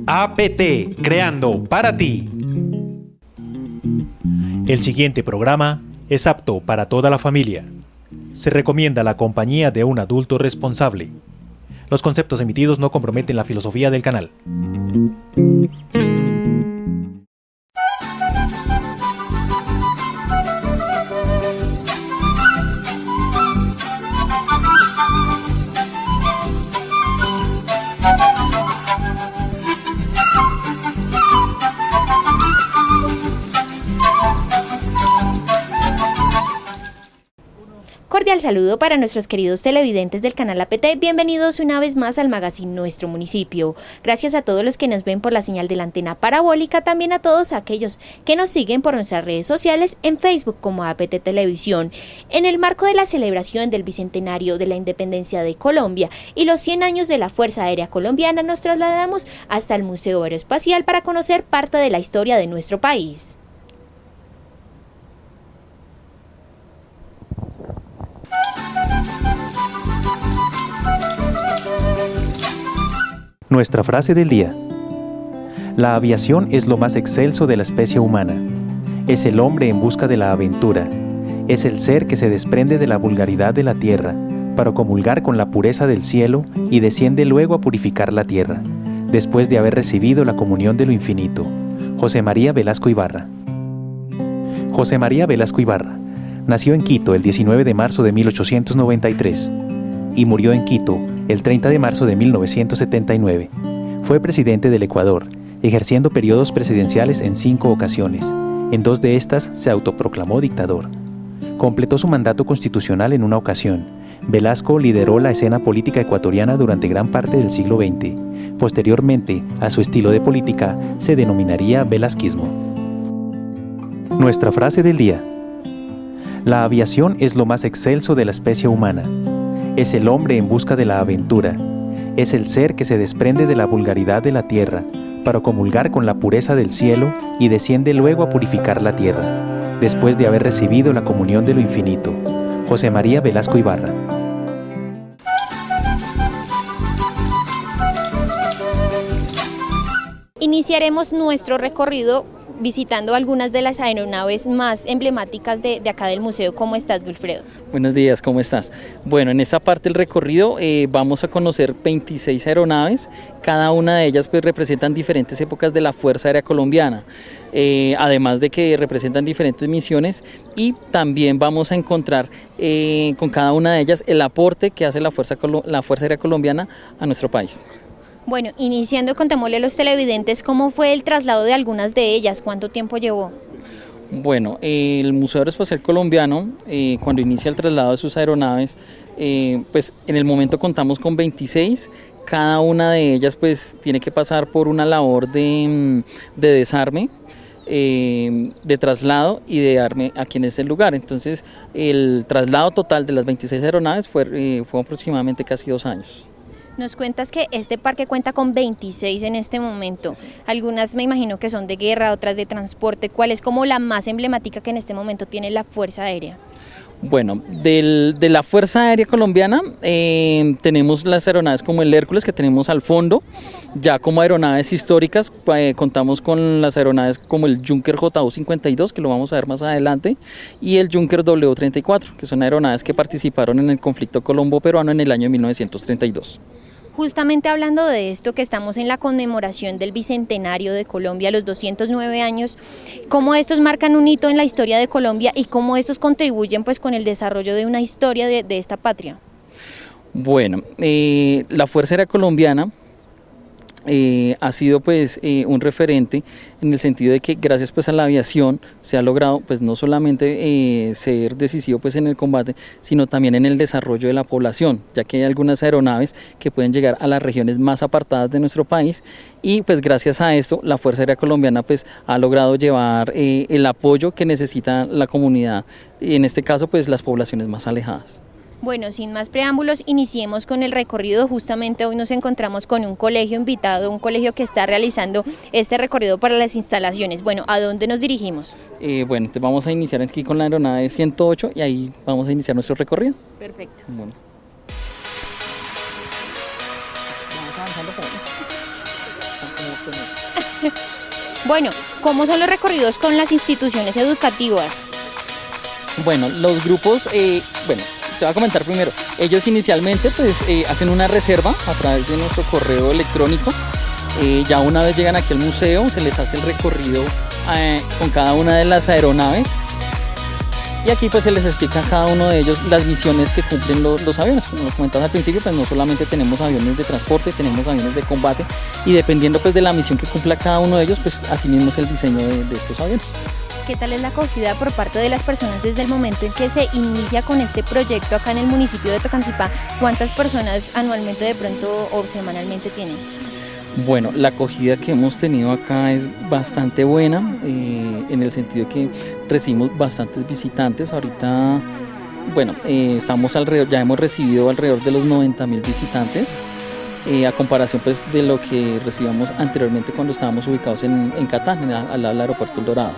APT, creando para ti. El siguiente programa es apto para toda la familia. Se recomienda la compañía de un adulto responsable. Los conceptos emitidos no comprometen la filosofía del canal. Cordial saludo para nuestros queridos televidentes del canal APT. Bienvenidos una vez más al magazine Nuestro Municipio. Gracias a todos los que nos ven por la señal de la antena parabólica, también a todos aquellos que nos siguen por nuestras redes sociales en Facebook como APT Televisión. En el marco de la celebración del bicentenario de la independencia de Colombia y los 100 años de la Fuerza Aérea Colombiana, nos trasladamos hasta el Museo Aeroespacial para conocer parte de la historia de nuestro país. Nuestra frase del día. La aviación es lo más excelso de la especie humana. Es el hombre en busca de la aventura. Es el ser que se desprende de la vulgaridad de la tierra para comulgar con la pureza del cielo y desciende luego a purificar la tierra, después de haber recibido la comunión de lo infinito. José María Velasco Ibarra. José María Velasco Ibarra nació en Quito el 19 de marzo de 1893 y murió en Quito el 30 de marzo de 1979. Fue presidente del Ecuador, ejerciendo periodos presidenciales en 5 ocasiones. En 2 de estas se autoproclamó dictador. Completó su mandato constitucional en una ocasión. Velasco lideró la escena política ecuatoriana durante gran parte del siglo XX. Posteriormente, a su estilo de política se denominaría velasquismo. Nuestra frase del día. La aviación es lo más excelso de la especie humana. Es el hombre en busca de la aventura. Es el ser que se desprende de la vulgaridad de la tierra para comulgar con la pureza del cielo y desciende luego a purificar la tierra, después de haber recibido la comunión de lo infinito. José María Velasco Ibarra. Iniciaremos nuestro recorrido visitando algunas de las aeronaves más emblemáticas de acá del museo. ¿Cómo estás, Wilfredo? Buenos días, ¿cómo estás? Bueno, en esta parte del recorrido vamos a conocer 26 aeronaves, cada una de ellas pues representan diferentes épocas de la Fuerza Aérea Colombiana, además de que representan diferentes misiones, y también vamos a encontrar con cada una de ellas el aporte que hace la Fuerza Aérea Colombiana a nuestro país. Bueno, iniciando, contémosle a los televidentes cómo fue el traslado de algunas de ellas, cuánto tiempo llevó. Bueno, el Museo Aeroespacial Colombiano, cuando inicia el traslado de sus aeronaves, pues en el momento contamos con 26, cada una de ellas pues tiene que pasar por una labor de desarme, de traslado y de arme aquí en este lugar. Entonces el traslado total de las 26 aeronaves fue aproximadamente casi 2 años. Nos cuentas que este parque cuenta con 26 en este momento. Sí. Algunas me imagino que son de guerra, otras de transporte. ¿Cuál es como la más emblemática que en este momento tiene la Fuerza Aérea? Bueno, de la Fuerza Aérea Colombiana tenemos las aeronaves como el Hércules que tenemos al fondo. Ya como aeronaves históricas contamos con las aeronaves como el Junker JU-52, que lo vamos a ver más adelante, y el Junker W-34, que son aeronaves que participaron en el conflicto colombo-peruano en el año 1932. Justamente hablando de esto, que estamos en la conmemoración del Bicentenario de Colombia, los 209 años, ¿cómo estos marcan un hito en la historia de Colombia y cómo estos contribuyen pues con el desarrollo de una historia de esta patria? Bueno, la Fuerza Aérea Colombiana ha sido pues un referente en el sentido de que gracias pues a la aviación se ha logrado pues no solamente ser decisivo pues en el combate, sino también en el desarrollo de la población, ya que hay algunas aeronaves que pueden llegar a las regiones más apartadas de nuestro país, y pues gracias a esto la Fuerza Aérea Colombiana pues ha logrado llevar el apoyo que necesita la comunidad, y en este caso pues las poblaciones más alejadas. Bueno, sin más preámbulos, iniciemos con el recorrido. Justamente hoy nos encontramos con un colegio invitado, un colegio que está realizando este recorrido para las instalaciones. Bueno, ¿a dónde nos dirigimos? Bueno, entonces vamos a iniciar aquí con la aeronave 108 y ahí vamos a iniciar nuestro recorrido. Perfecto. Bueno. Bueno, ¿cómo son los recorridos con las instituciones educativas? Bueno, los grupos, bueno, te voy a comentar primero. Ellos inicialmente pues hacen una reserva a través de nuestro correo electrónico. Ya una vez llegan aquí al museo, se les hace el recorrido con cada una de las aeronaves. Y aquí pues se les explica a cada uno de ellos las misiones que cumplen los aviones. Como lo comentaba al principio, pues no solamente tenemos aviones de transporte, tenemos aviones de combate, y dependiendo pues de la misión que cumpla cada uno de ellos, pues así mismo es el diseño de estos aviones. ¿Qué tal es la acogida por parte de las personas desde el momento en que se inicia con este proyecto acá en el municipio de Tocancipá? ¿Cuántas personas anualmente de pronto o semanalmente tienen? Bueno, la acogida que hemos tenido acá es bastante buena, en el sentido que recibimos bastantes visitantes. Ahorita, bueno, ya hemos recibido alrededor de los 90.000 visitantes, a comparación pues de lo que recibíamos anteriormente cuando estábamos ubicados en Catán, al lado del aeropuerto El Dorado.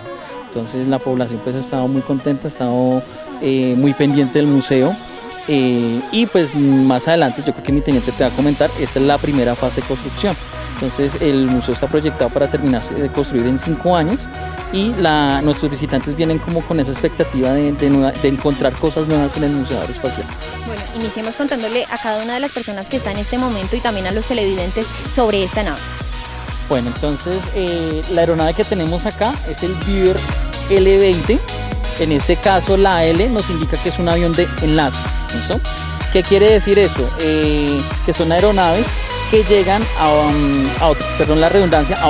Entonces la población pues ha estado muy contenta, ha estado muy pendiente del museo. Y pues más adelante, yo creo que mi teniente te va a comentar, esta es la primera fase de construcción. Entonces el museo está proyectado para terminarse de construir en 5 años, y nuestros visitantes vienen como con esa expectativa de encontrar cosas nuevas en el Museo Aeroespacial. Bueno, iniciemos contándole a cada una de las personas que está en este momento y también a los televidentes sobre esta nave. Bueno, entonces la aeronave que tenemos acá es el Beaver L-20. En este caso la L nos indica que es un avión de enlace. ¿Listo? ¿Qué quiere decir eso? Que son aeronaves que llegan a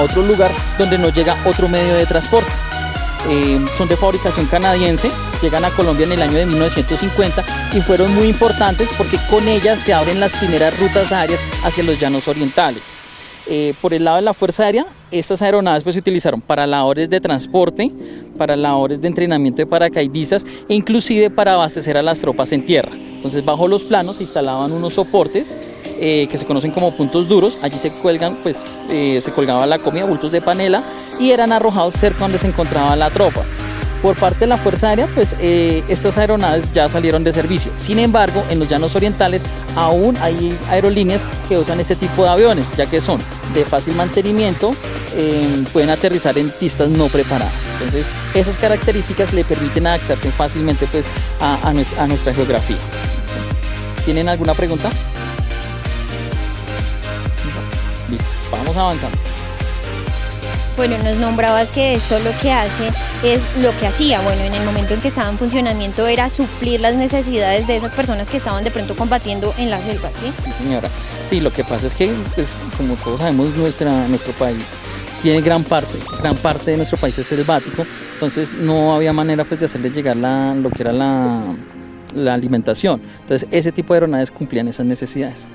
otro lugar donde no llega otro medio de transporte. Son de fabricación canadiense, llegan a Colombia en el año de 1950 y fueron muy importantes porque con ellas se abren las primeras rutas aéreas hacia los llanos orientales. Por el lado de la Fuerza Aérea, estas aeronaves pues se utilizaron para labores de transporte, para labores de entrenamiento de paracaidistas e inclusive para abastecer a las tropas en tierra. Entonces bajo los planos se instalaban unos soportes que se conocen como puntos duros. Allí se colgaba la comida, bultos de panela, y eran arrojados cerca donde se encontraba la tropa. Por parte de la Fuerza Aérea, pues estas aeronaves ya salieron de servicio. Sin embargo, en los llanos orientales aún hay aerolíneas que usan este tipo de aviones, ya que son de fácil mantenimiento, pueden aterrizar en pistas no preparadas. Entonces, esas características le permiten adaptarse fácilmente pues, a nuestra geografía. ¿Tienen alguna pregunta? Listo, vamos avanzando. Bueno, nos nombrabas que esto lo que hace es lo que hacía, bueno, en el momento en que estaba en funcionamiento era suplir las necesidades de esas personas que estaban de pronto combatiendo en la selva, ¿sí? Sí, señora. Sí, lo que pasa es que, pues, como todos sabemos, nuestro país tiene gran parte de nuestro país es selvático, entonces no había manera pues de hacerles llegar lo que era la alimentación. Entonces ese tipo de aeronaves cumplían esas necesidades.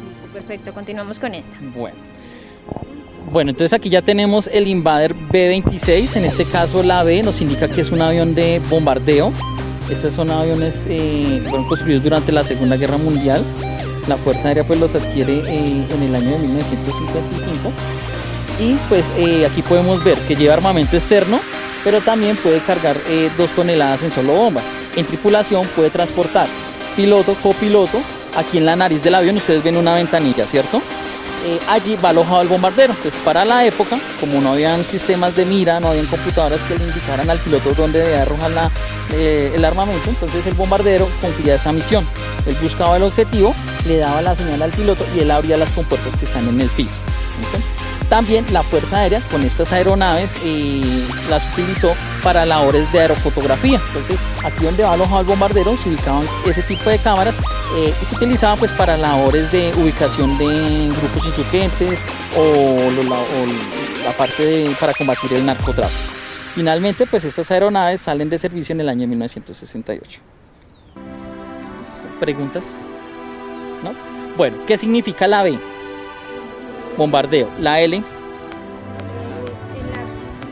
Listo, perfecto, continuamos con esta. Bueno, entonces aquí ya tenemos el Invader B-26, en este caso la B nos indica que es un avión de bombardeo. Estos son aviones que fueron construidos durante la Segunda Guerra Mundial. La Fuerza Aérea pues los adquiere en el año de 1955. Y pues aquí podemos ver que lleva armamento externo, pero también puede cargar 2 toneladas en solo bombas. En tripulación puede transportar piloto, copiloto. Aquí en la nariz del avión ustedes ven una ventanilla, ¿cierto? Allí va alojado el bombardero. Entonces para la época, como no habían sistemas de mira, no habían computadoras que le indicaran al piloto dónde debía arrojar el armamento, entonces el bombardero cumplía esa misión. Él buscaba el objetivo, le daba la señal al piloto y él abría las compuertas que están en el piso. ¿Listo? También la Fuerza Aérea con estas aeronaves las utilizó para labores de aerofotografía. Entonces aquí donde va alojado el bombardero se ubicaban ese tipo de cámaras y se utilizaban pues para labores de ubicación de grupos insurgentes o la parte para combatir el narcotráfico. Finalmente pues estas aeronaves salen de servicio en el año 1968. ¿Preguntas? ¿No? Bueno, ¿qué significa la B? Bombardeo. La L,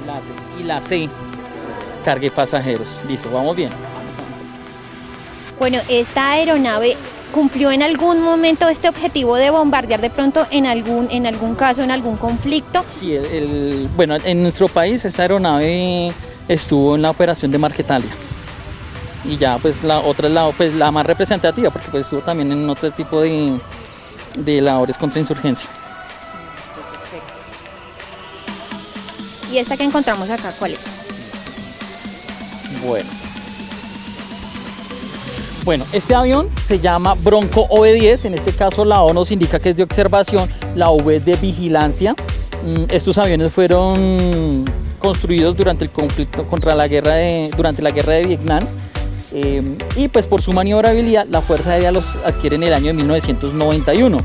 enlace. Y la C, cargue pasajeros. Listo, vamos bien. Bueno, esta aeronave cumplió en algún momento este objetivo de bombardear de pronto en algún caso, en algún conflicto. Sí, bueno, en nuestro país esta aeronave estuvo en la operación de Marquetalia. Y ya pues la otra es la más representativa porque pues estuvo también en otro tipo de labores contra insurgencia. ¿Y esta que encontramos acá, cuál es? Bueno, este avión se llama Bronco OV-10, en este caso la O nos indica que es de observación, la V de vigilancia. Estos aviones fueron construidos durante el conflicto durante la guerra de Vietnam, y pues por su maniobrabilidad la Fuerza Aérea los adquiere en el año de 1991.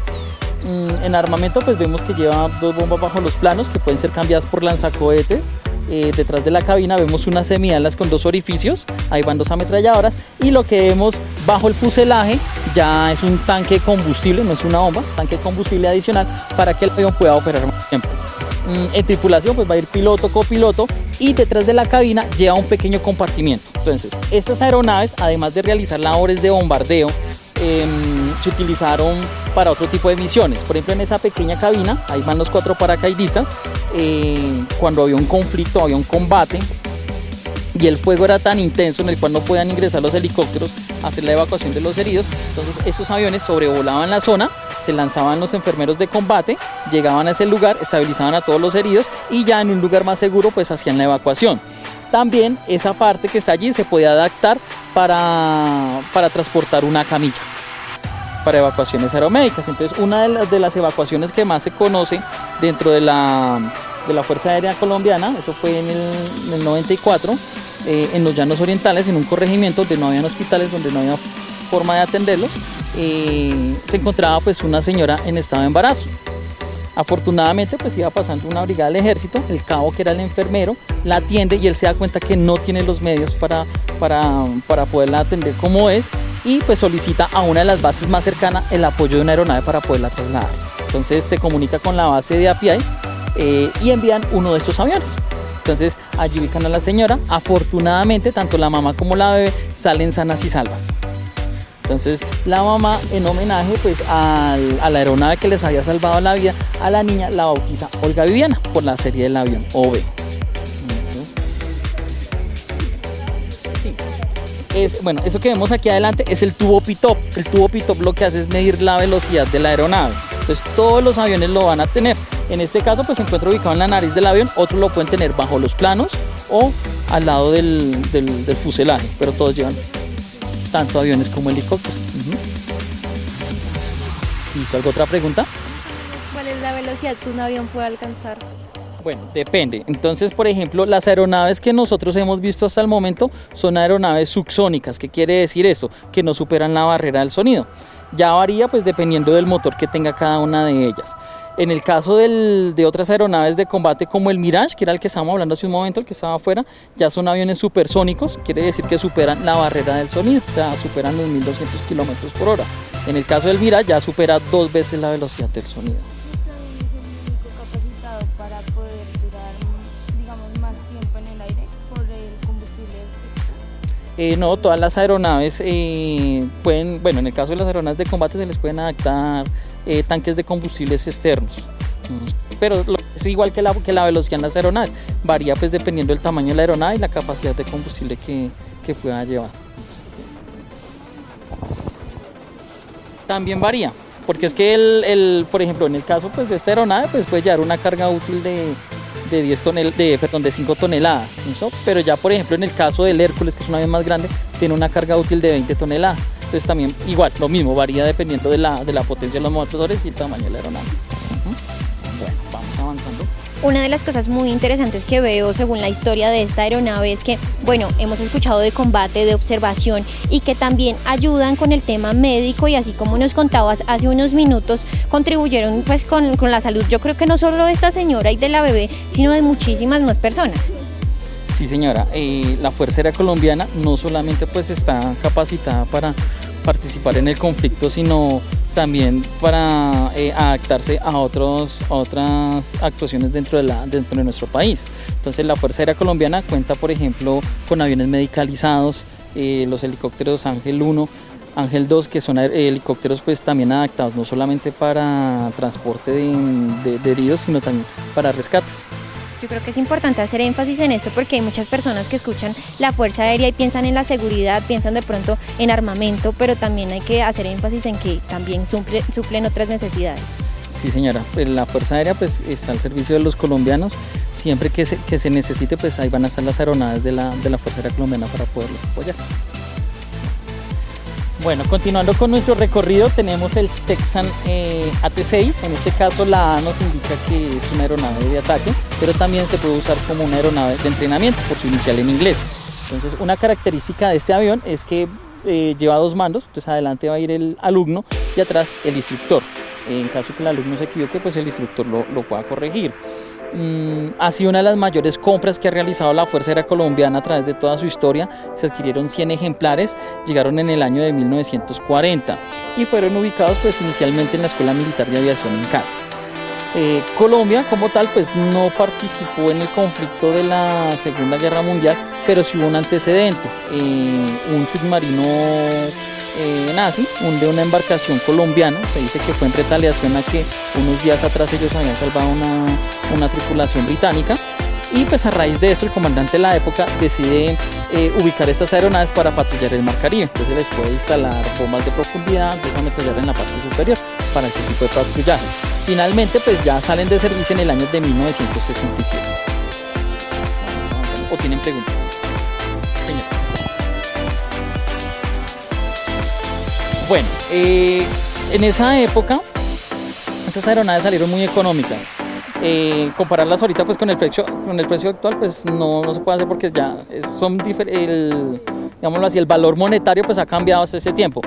En armamento pues vemos que lleva 2 bombas bajo los planos que pueden ser cambiadas por lanzacohetes. Detrás de la cabina vemos unas semialas con 2 orificios, ahí van 2 ametralladoras, y lo que vemos bajo el fuselaje ya es un tanque de combustible, no es una bomba, es tanque de combustible adicional para que el avión pueda operar más tiempo. En tripulación pues va a ir piloto, copiloto, y detrás de la cabina lleva un pequeño compartimiento. Entonces estas aeronaves, además de realizar labores de bombardeo, se utilizaron para otro tipo de misiones. Por ejemplo, en esa pequeña cabina, ahí van los 4 paracaidistas, cuando había un conflicto, había un combate y el fuego era tan intenso en el cual no podían ingresar los helicópteros a hacer la evacuación de los heridos, entonces esos aviones sobrevolaban la zona, se lanzaban los enfermeros de combate, llegaban a ese lugar, estabilizaban a todos los heridos y ya en un lugar más seguro pues hacían la evacuación. También esa parte que está allí se podía adaptar para transportar una camilla para evacuaciones aeromédicas. Entonces una de las evacuaciones que más se conoce dentro de la Fuerza Aérea Colombiana, eso fue en el 94, en los Llanos Orientales, en un corregimiento donde no habían hospitales, donde no había forma de atenderlos, se encontraba pues una señora en estado de embarazo. Afortunadamente pues iba pasando una brigada del ejército, el cabo que era el enfermero la atiende y él se da cuenta que no tiene los medios para poderla atender como es, y pues solicita a una de las bases más cercanas el apoyo de una aeronave para poderla trasladar. Entonces se comunica con la base de Apiay y envían uno de estos aviones. Entonces allí ubican a la señora. Afortunadamente tanto la mamá como la bebé salen sanas y salvas. Entonces la mamá, en homenaje pues a la aeronave que les había salvado la vida a la niña, la bautiza Olga Viviana por la serie del avión OV. Bueno, eso que vemos aquí adelante es el tubo pitop. El tubo pitop lo que hace es medir la velocidad de la aeronave. Entonces todos los aviones lo van a tener. En este caso pues se encuentra ubicado en la nariz del avión, otros lo pueden tener bajo los planos o al lado del fuselaje, pero todos llevan tanto aviones como helicópteros. ¿Listo? ¿Alguna otra pregunta? ¿Cuál es la velocidad que un avión puede alcanzar? Bueno, depende. Entonces, por ejemplo, las aeronaves que nosotros hemos visto hasta el momento son aeronaves subsónicas. ¿Qué quiere decir esto? Que no superan la barrera del sonido. Ya varía pues dependiendo del motor que tenga cada una de ellas. En el caso de otras aeronaves de combate como el Mirage, que era el que estábamos hablando hace un momento, el que estaba afuera, ya son aviones supersónicos, quiere decir que superan la barrera del sonido, o sea, superan los 1200 kilómetros por hora. En el caso del Mirage ya supera 2 veces la velocidad del sonido. ¿Capacitado para poder durar, digamos, más tiempo en el aire por el combustible extra? No, todas las aeronaves pueden, bueno, en el caso de las aeronaves de combate se les pueden adaptar tanques de combustibles externos, pero es igual que la velocidad en las aeronaves, varía pues dependiendo del tamaño de la aeronave y la capacidad de combustible que pueda llevar. También varía, porque es que por ejemplo en el caso pues de esta aeronave pues puede llevar una carga útil de 5 toneladas, ¿no? Pero ya por ejemplo en el caso del Hércules, que es un avión más grande, tiene una carga útil de 20 toneladas. Entonces también igual, lo mismo, varía dependiendo de la potencia de los motores y el tamaño de la aeronave. Bueno, vamos avanzando. Una de las cosas muy interesantes que veo según la historia de esta aeronave es que, bueno, hemos escuchado de combate, de observación y que también ayudan con el tema médico y así como nos contabas hace unos minutos, contribuyeron pues con la salud, yo creo que no solo de esta señora y de la bebé, sino de muchísimas más personas. Sí señora, la Fuerza Aérea Colombiana no solamente pues está capacitada para participar en el conflicto, sino también para adaptarse a otras actuaciones dentro de nuestro país. Entonces la Fuerza Aérea Colombiana cuenta por ejemplo con aviones medicalizados, los helicópteros Ángel 1, Ángel 2, que son helicópteros pues también adaptados no solamente para transporte de heridos, sino también para rescates. Yo creo que es importante hacer énfasis en esto porque hay muchas personas que escuchan la Fuerza Aérea y piensan en la seguridad, piensan de pronto en armamento, pero también hay que hacer énfasis en que también suplen otras necesidades. Sí señora, la Fuerza Aérea pues está al servicio de los colombianos, siempre que se necesite, pues ahí van a estar las aeronaves de la Fuerza Aérea Colombiana para poderlos apoyar. Bueno, continuando con nuestro recorrido, tenemos el Texan AT-6. En este caso la A nos indica que es una aeronave de ataque, pero también se puede usar como una aeronave de entrenamiento, por su inicial en inglés. Entonces, una característica de este avión es que lleva 2 mandos, entonces adelante va a ir el alumno y atrás el instructor. En caso que el alumno se equivoque, pues el instructor lo pueda corregir. Ha sido una de las mayores compras que ha realizado la Fuerza Aérea Colombiana a través de toda su historia. Se adquirieron 100 ejemplares, llegaron en el año de 1940 y fueron ubicados pues inicialmente en la Escuela Militar de Aviación en Cali. Colombia como tal pues no participó en el conflicto de la Segunda Guerra Mundial, pero sí hubo un antecedente, un submarino nazi hunde una embarcación colombiana. Se dice que fue en retaliación a que unos días atrás ellos habían salvado una tripulación británica, y pues a raíz de esto el comandante de la época decide ubicar estas aeronaves para patrullar el Mar Caribe. Entonces les puede instalar bombas de profundidad, empieza a ametrallar en la parte superior para ese tipo de patrullaje. Finalmente pues ya salen de servicio en el año de 1967. ¿O tienen preguntas? Señor. Bueno, en esa época estas aeronaves salieron muy económicas. Compararlas ahorita pues con el precio actual pues no se puede hacer, porque ya son digámoslo así, el valor monetario pues ha cambiado hasta este tiempo.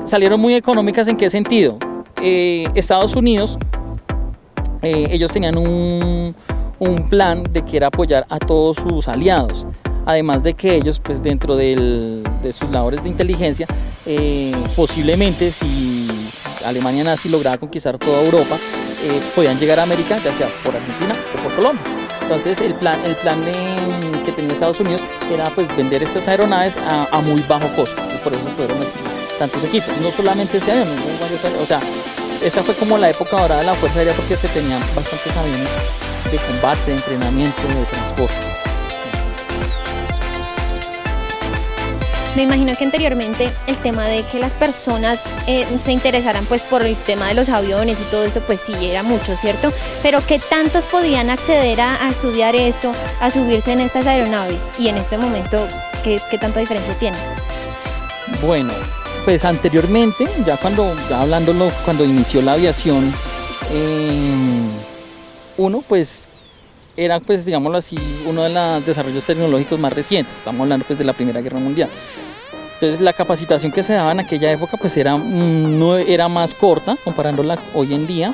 Salieron muy económicas. ¿En qué sentido? Estados Unidos, ellos tenían un plan de que era apoyar a todos sus aliados. Además de que ellos pues dentro de sus labores de inteligencia, posiblemente si Alemania nazi lograba conquistar toda Europa, podían llegar a América, ya sea por Argentina o por Colombia. Entonces el plan que tenía Estados Unidos era pues vender estas aeronaves a muy bajo costo. Entonces, por eso se pudieron meter tantos equipos, no solamente ese avión, o sea, esta fue como la época dorada de la Fuerza Aérea, porque se tenían bastantes aviones de combate, de entrenamiento, de transporte. Me imagino que anteriormente el tema de que las personas se interesaran pues por el tema de los aviones y todo esto, pues sí era mucho, ¿cierto? Pero ¿qué tantos podían acceder a estudiar esto, a subirse en estas aeronaves? Y en este momento, ¿qué tanta diferencia tiene? Bueno, pues anteriormente, cuando inició la aviación, uno pues era pues digámoslo así uno de los desarrollos tecnológicos más recientes. Estamos hablando pues de la Primera Guerra Mundial. Entonces la capacitación que se daba en aquella época pues era más corta comparándola hoy en día.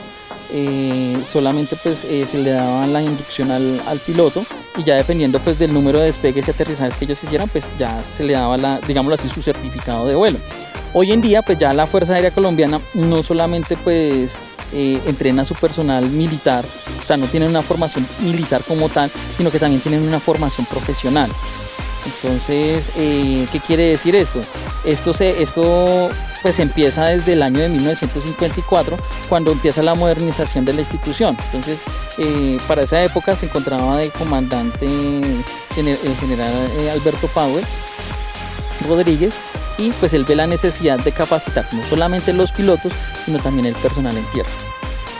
Solamente pues se le daba la inducción al piloto, y ya dependiendo pues del número de despegues y aterrizajes que ellos hicieran, pues ya se le daba digámoslo así, su certificado de vuelo. Hoy en día pues ya la Fuerza Aérea Colombiana no solamente pues entrena a su personal militar, o sea, no tienen una formación militar como tal, sino que también tienen una formación profesional. Entonces, ¿qué quiere decir esto? Esto pues empieza desde el año de 1954, cuando empieza la modernización de la institución. Entonces, para esa época se encontraba de comandante el general Alberto Powell Rodríguez, y pues él ve la necesidad de capacitar no solamente los pilotos, sino también el personal en tierra.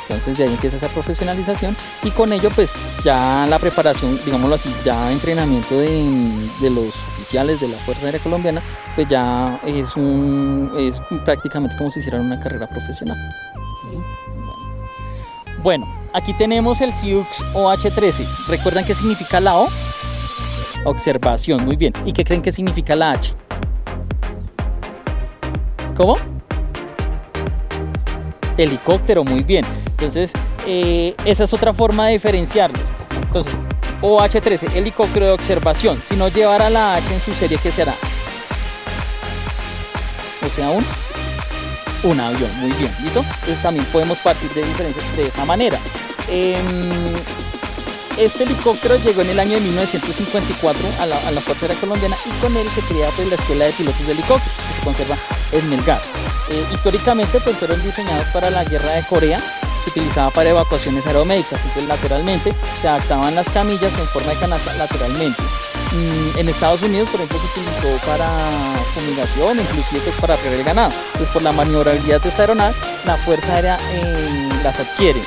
Entonces de ahí empieza esa profesionalización, y con ello pues ya la preparación, digámoslo así, ya entrenamiento de los oficiales de la Fuerza Aérea Colombiana, pues ya es prácticamente como si hicieran una carrera profesional. Bueno, aquí tenemos el Sioux OH-13. ¿Recuerdan qué significa la O? Observación, muy bien. ¿Y qué creen que significa la H? ¿Cómo? Helicóptero, muy bien. Entonces, esa es otra forma de diferenciarlo. Entonces, OH-13, helicóptero de observación. Si no llevara la H en su serie, ¿qué se hará? O sea, un avión, muy bien, ¿listo? Entonces también podemos partir de diferencias de esa manera. Este helicóptero llegó en el año de 1954 a la Fuerza Aérea Colombiana, y con él se crea pues la Escuela de Pilotos de Helicópteros, que se conserva en Melgar. Históricamente pues fueron diseñados para la Guerra de Corea, se utilizaba para evacuaciones aeromédicas, entonces lateralmente se adaptaban las camillas en forma de canasta lateralmente. En Estados Unidos, por ejemplo, se utilizó para fumigación, inclusive pues para arrear el ganado. Entonces, por la maniobrabilidad de esta aeronave, la Fuerza Aérea las adquiere.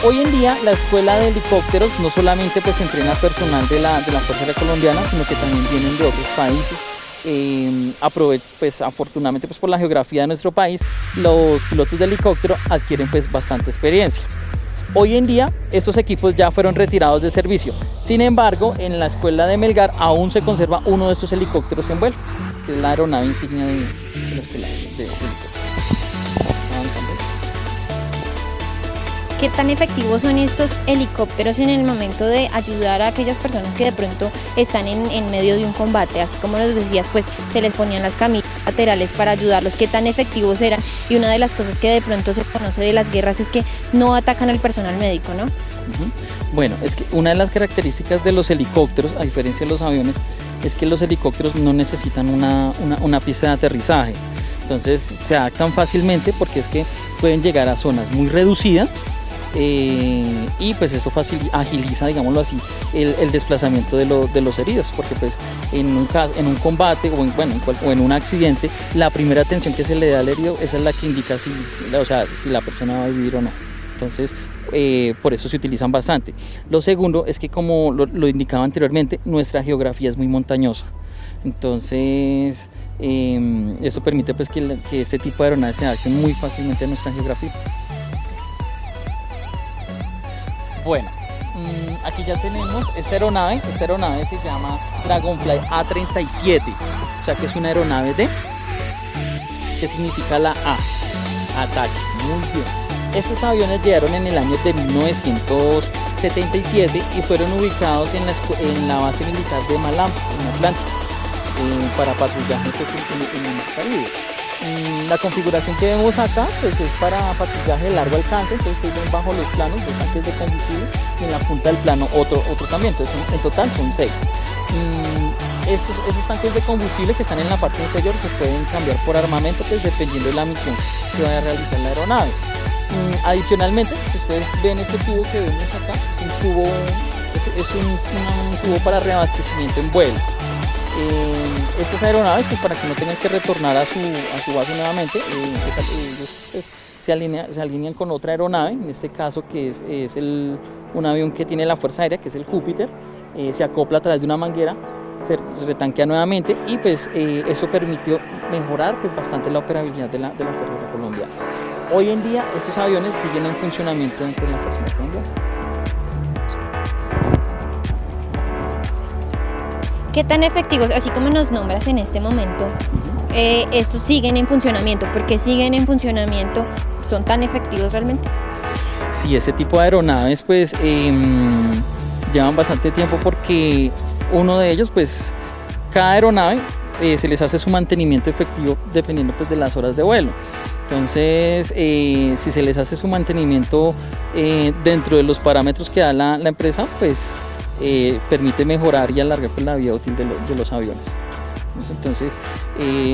Hoy en día la escuela de helicópteros no solamente pues entrena personal de la Fuerza Aérea Colombiana, sino que también vienen de otros países. Pues afortunadamente pues por la geografía de nuestro país, los pilotos de helicóptero adquieren pues bastante experiencia. Hoy en día estos equipos ya fueron retirados de servicio. Sin embargo, en la escuela de Melgar aún se conserva uno de estos helicópteros en vuelo, que es la aeronave insignia de la escuela de helicópteros. ¿Qué tan efectivos son estos helicópteros en el momento de ayudar a aquellas personas que de pronto están en medio de un combate? Así como nos decías, pues se les ponían las camillas laterales para ayudarlos. ¿Qué tan efectivos eran? Y una de las cosas que de pronto se conoce de las guerras es que no atacan al personal médico, ¿no? Bueno, es que una de las características de los helicópteros, a diferencia de los aviones, es que los helicópteros no necesitan una pista de aterrizaje. Entonces se adaptan fácilmente porque es que pueden llegar a zonas muy reducidas. Y pues esto agiliza, digámoslo así, el desplazamiento de los heridos, porque pues en un combate o en un accidente, la primera atención que se le da al herido, esa es la que indica si la persona va a vivir o no. Entonces por eso se utilizan bastante. Lo segundo es que, como lo indicaba anteriormente, nuestra geografía es muy montañosa. Entonces eso permite pues que este tipo de aeronaves se adapten muy fácilmente a nuestra geografía. Bueno, aquí ya tenemos esta aeronave se llama Dragonfly A-37, o sea que es una aeronave de, ¿qué significa la A? Ataque, muy bien. Estos aviones llegaron en el año de 1977 y fueron ubicados en la base militar de Malam, en Atlántico, para patrullaje en el Caribe. La configuración que vemos acá pues es para patrullaje de largo alcance, entonces ven bajo los planos 2 tanques de combustible y en la punta del plano otro también, entonces en total son 6. Esos tanques de combustible que están en la parte inferior se pueden cambiar por armamento pues dependiendo de la misión que vaya a realizar la aeronave. Adicionalmente, ustedes ven este tubo que vemos acá, un tubo para reabastecimiento en vuelo. Estas aeronaves, pues para que no tengan que retornar a su base nuevamente, ellos se alinean con otra aeronave, en este caso que es un avión que tiene la Fuerza Aérea, que es el Júpiter, se acopla a través de una manguera, se retanquea nuevamente y pues eso permitió mejorar pues bastante la operabilidad de la Fuerza Aérea Colombiana. Hoy en día estos aviones siguen en funcionamiento dentro de la Fuerza Aérea Colombiana. ¿Qué tan efectivos, así como nos nombras en este momento, estos siguen en funcionamiento? ¿Por qué siguen en funcionamiento? ¿Son tan efectivos realmente? Sí, este tipo de aeronaves pues llevan bastante tiempo porque uno de ellos pues cada aeronave se les hace su mantenimiento efectivo dependiendo pues de las horas de vuelo. Entonces si se les hace su mantenimiento dentro de los parámetros que da la empresa, pues permite mejorar y alargar pues la vida útil de los aviones. Entonces,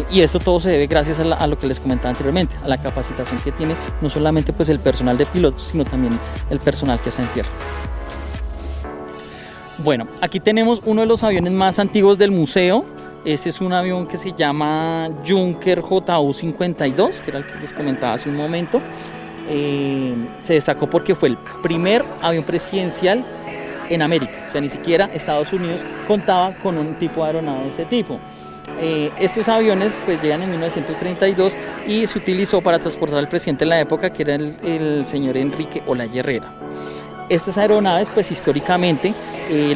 y esto todo se debe gracias a lo que les comentaba anteriormente, a la capacitación que tiene no solamente pues el personal de pilotos, sino también el personal que está en tierra. Bueno, aquí tenemos uno de los aviones más antiguos del museo. Este es un avión que se llama Junker JU-52, que era el que les comentaba hace un momento. Se destacó porque fue el primer avión presidencial en América, o sea, ni siquiera Estados Unidos contaba con un tipo de aeronave de este tipo. Estos aviones pues llegan en 1932 y se utilizó para transportar al presidente de la época, que era el señor Enrique Olaya Herrera. Estas aeronaves pues históricamente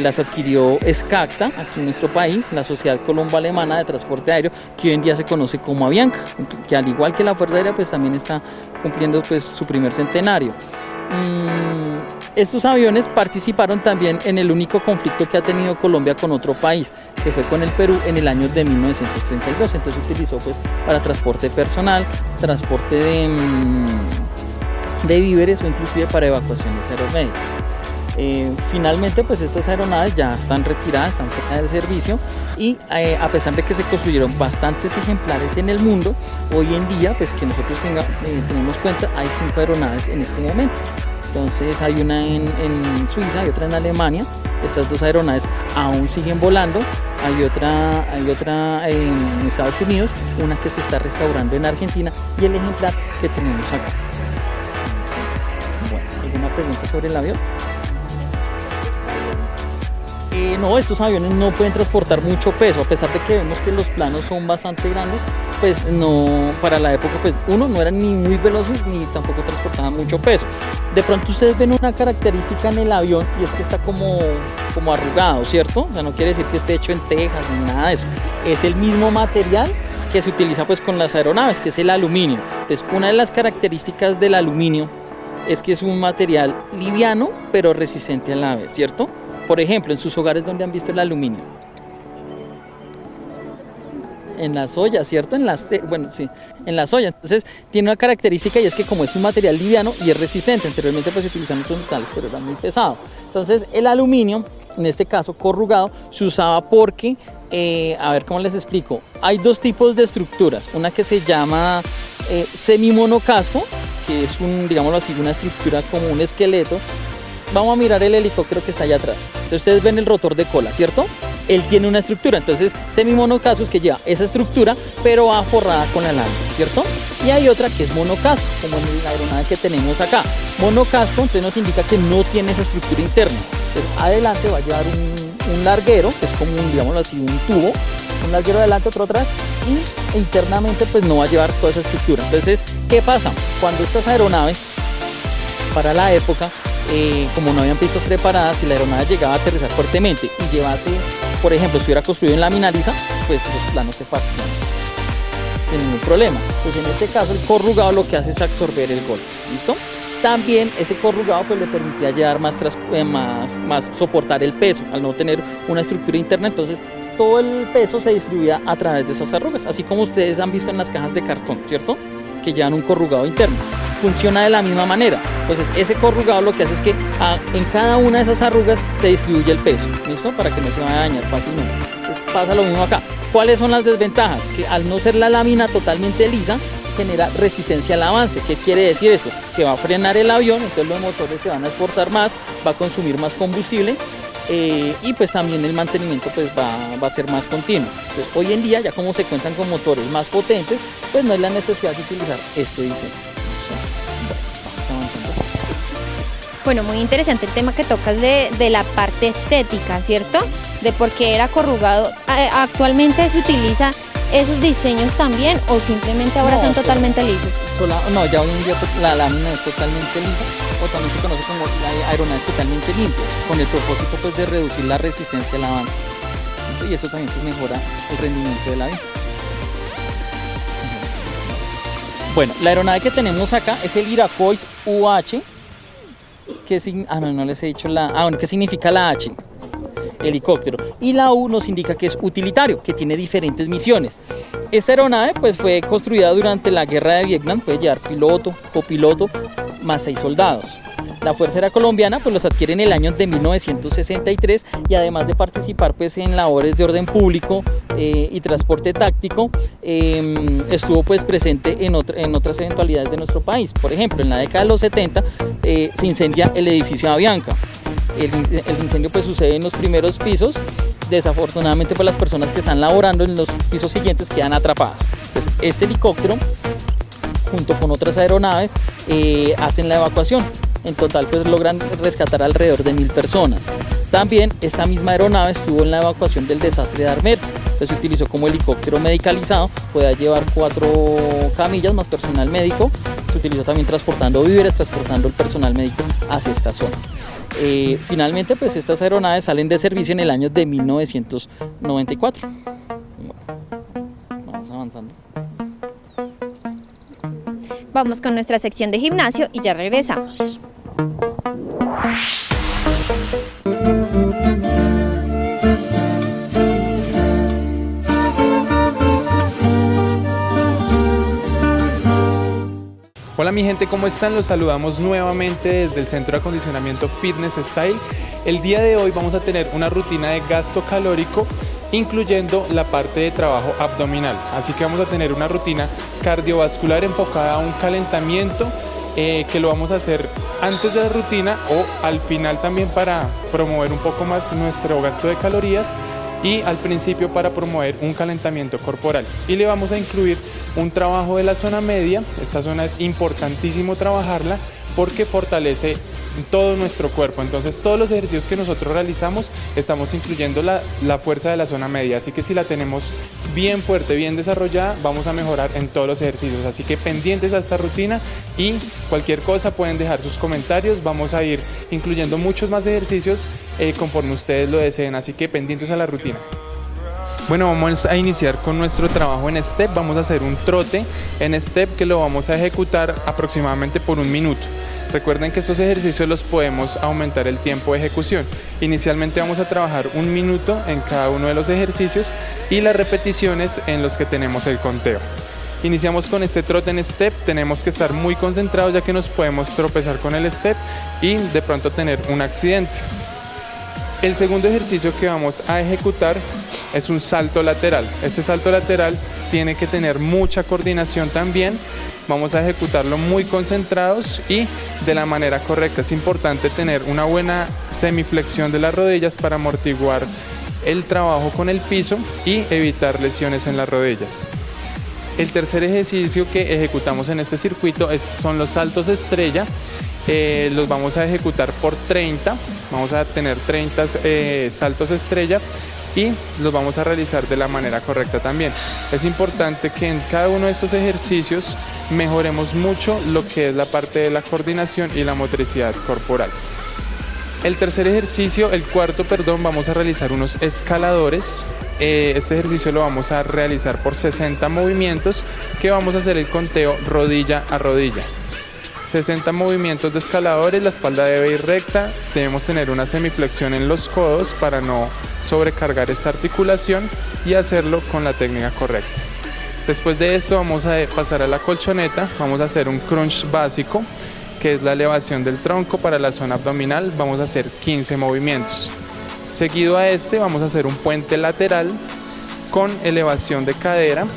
las adquirió SCACTA aquí en nuestro país, la Sociedad Colombo-Alemana de Transporte Aéreo, que hoy en día se conoce como Avianca, que al igual que la Fuerza Aérea pues también está cumpliendo pues su primer centenario. Estos aviones participaron también en el único conflicto que ha tenido Colombia con otro país, que fue con el Perú en el año de 1932. Entonces se utilizó pues para transporte personal, transporte de víveres o inclusive para evacuaciones aeromédicas. Finalmente pues estas aeronaves ya están retiradas, están fuera de servicio y a pesar de que se construyeron bastantes ejemplares en el mundo, hoy en día pues que nosotros tenemos cuenta, hay 5 aeronaves en este momento. Entonces hay una en Suiza y otra en Alemania. Estas 2 aeronaves aún siguen volando. Hay otra en Estados Unidos, una que se está restaurando en Argentina y el ejemplar que tenemos acá. Bueno, ¿alguna pregunta sobre el avión. No, estos aviones no pueden transportar mucho peso, a pesar de que vemos que los planos son bastante grandes, pues no, para la época, pues uno, no eran ni muy veloces ni tampoco transportaban mucho peso. De pronto ustedes ven una característica en el avión y es que está como arrugado, ¿cierto? O sea, no quiere decir que esté hecho en tejas ni nada de eso. Es el mismo material que se utiliza pues con las aeronaves, que es el aluminio. Entonces, una de las características del aluminio es que es un material liviano pero resistente a la vez, ¿cierto? Por ejemplo, en sus hogares, ¿dónde han visto el aluminio? En las ollas, ¿cierto? Bueno, sí, en las ollas. Entonces, tiene una característica y es que como es un material liviano y es resistente, anteriormente pues se utilizaban otros metales, pero era muy pesado. Entonces, el aluminio, en este caso corrugado, se usaba porque, a ver cómo les explico, hay dos tipos de estructuras, una que se llama semimonocasco, que es digámoslo así, una estructura como un esqueleto. Vamos a mirar el helicóptero que está allá atrás. Entonces ustedes ven el rotor de cola, ¿cierto? Él tiene una estructura, entonces semimonocasco es que lleva esa estructura, pero va forrada con la lámina, ¿cierto? Y hay otra que es monocasco, como en la aeronave que tenemos acá. Monocasco entonces nos indica que no tiene esa estructura interna. Entonces adelante va a llevar un larguero, que es como digámoslo así, un tubo, un larguero adelante, otro atrás, y internamente pues no va a llevar toda esa estructura. Entonces, ¿qué pasa? Cuando estas aeronaves, para la época, como no habían pistas preparadas, si la aeronave llegaba a aterrizar fuertemente y llevase, por ejemplo, estuviera construido en laminariza, pues los planos se partían sin ningún problema. Pues en este caso el corrugado lo que hace es absorber el golpe, ¿listo? También ese corrugado pues le permitía llevar más soportar el peso, al no tener una estructura interna, entonces todo el peso se distribuía a través de esas arrugas, así como ustedes han visto en las cajas de cartón, ¿cierto? Que llevan un corrugado interno. Funciona de la misma manera. Entonces ese corrugado lo que hace es que en cada una de esas arrugas se distribuye el peso, ¿listo? Para que no se vaya a dañar fácilmente. Entonces pasa lo mismo acá. ¿Cuáles son las desventajas? Que al no ser la lámina totalmente lisa, genera resistencia al avance. ¿Qué quiere decir esto? Que va a frenar el avión, entonces los motores se van a esforzar más, va a consumir más combustible, y pues también el mantenimiento pues va a ser más continuo. Entonces hoy en día, ya como se cuentan con motores más potentes, pues no hay la necesidad de utilizar este diseño. Bueno, muy interesante el tema que tocas de la parte estética, ¿cierto? De por qué era corrugado. ¿Actualmente se utiliza esos diseños también o simplemente ahora son totalmente lisos? No, ya hoy en día pues, la lámina es totalmente lisa, o también se conoce como la aeronave totalmente limpia, con el propósito pues de reducir la resistencia al avance. Y eso también pues, mejora el rendimiento del avión. Bueno, la aeronave que tenemos acá es el Iroquois UH. No les he dicho ¿qué significa la H? Helicóptero. Y la U nos indica que es utilitario, que tiene diferentes misiones. Esta aeronave pues fue construida durante la guerra de Vietnam, puede llevar piloto, copiloto, más 6 soldados. La Fuerza Aérea Colombiana pues los adquiere en el año de 1963 y además de participar pues en labores de orden público y transporte táctico, estuvo pues presente en otras eventualidades de nuestro país. Por ejemplo, en la década de los 70 se incendia el edificio Avianca. El incendio pues sucede en los primeros pisos. Desafortunadamente pues las personas que están laborando en los pisos siguientes quedan atrapadas. Entonces este helicóptero junto con otras aeronaves hacen la evacuación. En total pues logran rescatar alrededor de 1000 personas. También esta misma aeronave estuvo en la evacuación del desastre de Armero. Entonces se utilizó como helicóptero medicalizado, puede llevar 4 camillas más personal médico. Se utilizó también transportando víveres, transportando el personal médico hacia esta zona. Finalmente pues estas aeronaves salen de servicio en el año de 1994. Bueno, vamos avanzando. Vamos con nuestra sección de gimnasio y ya regresamos. Hola mi gente, ¿cómo están? Los saludamos nuevamente desde el Centro de Acondicionamiento Fitness Style. El día de hoy vamos a tener una rutina de gasto calórico incluyendo la parte de trabajo abdominal. Así que vamos a tener una rutina cardiovascular enfocada a un calentamiento que lo vamos a hacer antes de la rutina o al final también para promover un poco más nuestro gasto de calorías y al principio para promover un calentamiento corporal. Y le vamos a incluir un trabajo de la zona media. Esta zona es importantísimo trabajarla porque fortalece todo nuestro cuerpo. Entonces todos los ejercicios que nosotros realizamos estamos incluyendo la fuerza de la zona media, así que si la tenemos bien fuerte, bien desarrollada, vamos a mejorar en todos los ejercicios. Así que pendientes a esta rutina y cualquier cosa pueden dejar sus comentarios, vamos a ir incluyendo muchos más ejercicios conforme ustedes lo deseen, así que pendientes a la rutina. Bueno, vamos a iniciar con nuestro trabajo en step. Vamos a hacer un trote en step que lo vamos a ejecutar aproximadamente por 1 minuto. Recuerden que estos ejercicios los podemos aumentar el tiempo de ejecución. Inicialmente vamos a trabajar 1 minuto en cada uno de los ejercicios y las repeticiones en los que tenemos el conteo. Iniciamos con este trote en step, tenemos que estar muy concentrados ya que nos podemos tropezar con el step y de pronto tener un accidente. El segundo ejercicio que vamos a ejecutar es un salto lateral. Este salto lateral tiene que tener mucha coordinación también. Vamos a ejecutarlo muy concentrados y de la manera correcta. Es importante tener una buena semiflexión de las rodillas para amortiguar el trabajo con el piso y evitar lesiones en las rodillas. El tercer ejercicio que ejecutamos en este circuito son los saltos estrella. Los vamos a ejecutar por 30, vamos a tener 30 saltos estrella y los vamos a realizar de la manera correcta también. Es importante que en cada uno de estos ejercicios mejoremos mucho lo que es la parte de la coordinación y la motricidad corporal. El cuarto, vamos a realizar unos escaladores. Este ejercicio lo vamos a realizar por 60 movimientos que vamos a hacer el conteo rodilla a rodilla. 60 movimientos de escaladores, la espalda debe ir recta, debemos tener una semiflexión en los codos para no sobrecargar esta articulación y hacerlo con la técnica correcta. Después de esto vamos a pasar a la colchoneta, vamos a hacer un crunch básico, que es la elevación del tronco para la zona abdominal, vamos a hacer 15 movimientos. Seguido a este vamos a hacer un puente lateral con elevación de cadera.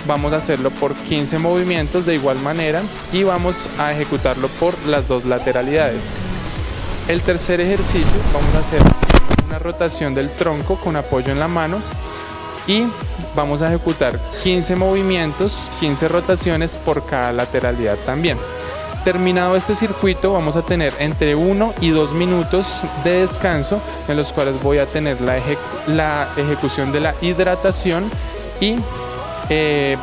Vamos a hacerlo por 15 movimientos de igual manera y vamos a ejecutarlo por las dos lateralidades. El tercer ejercicio vamos a hacer una rotación del tronco con apoyo en la mano y vamos a ejecutar 15 movimientos, 15 rotaciones por cada lateralidad también. Terminado este circuito vamos a tener entre 1 y 2 minutos de descanso en los cuales voy a tener la ejecución de la hidratación y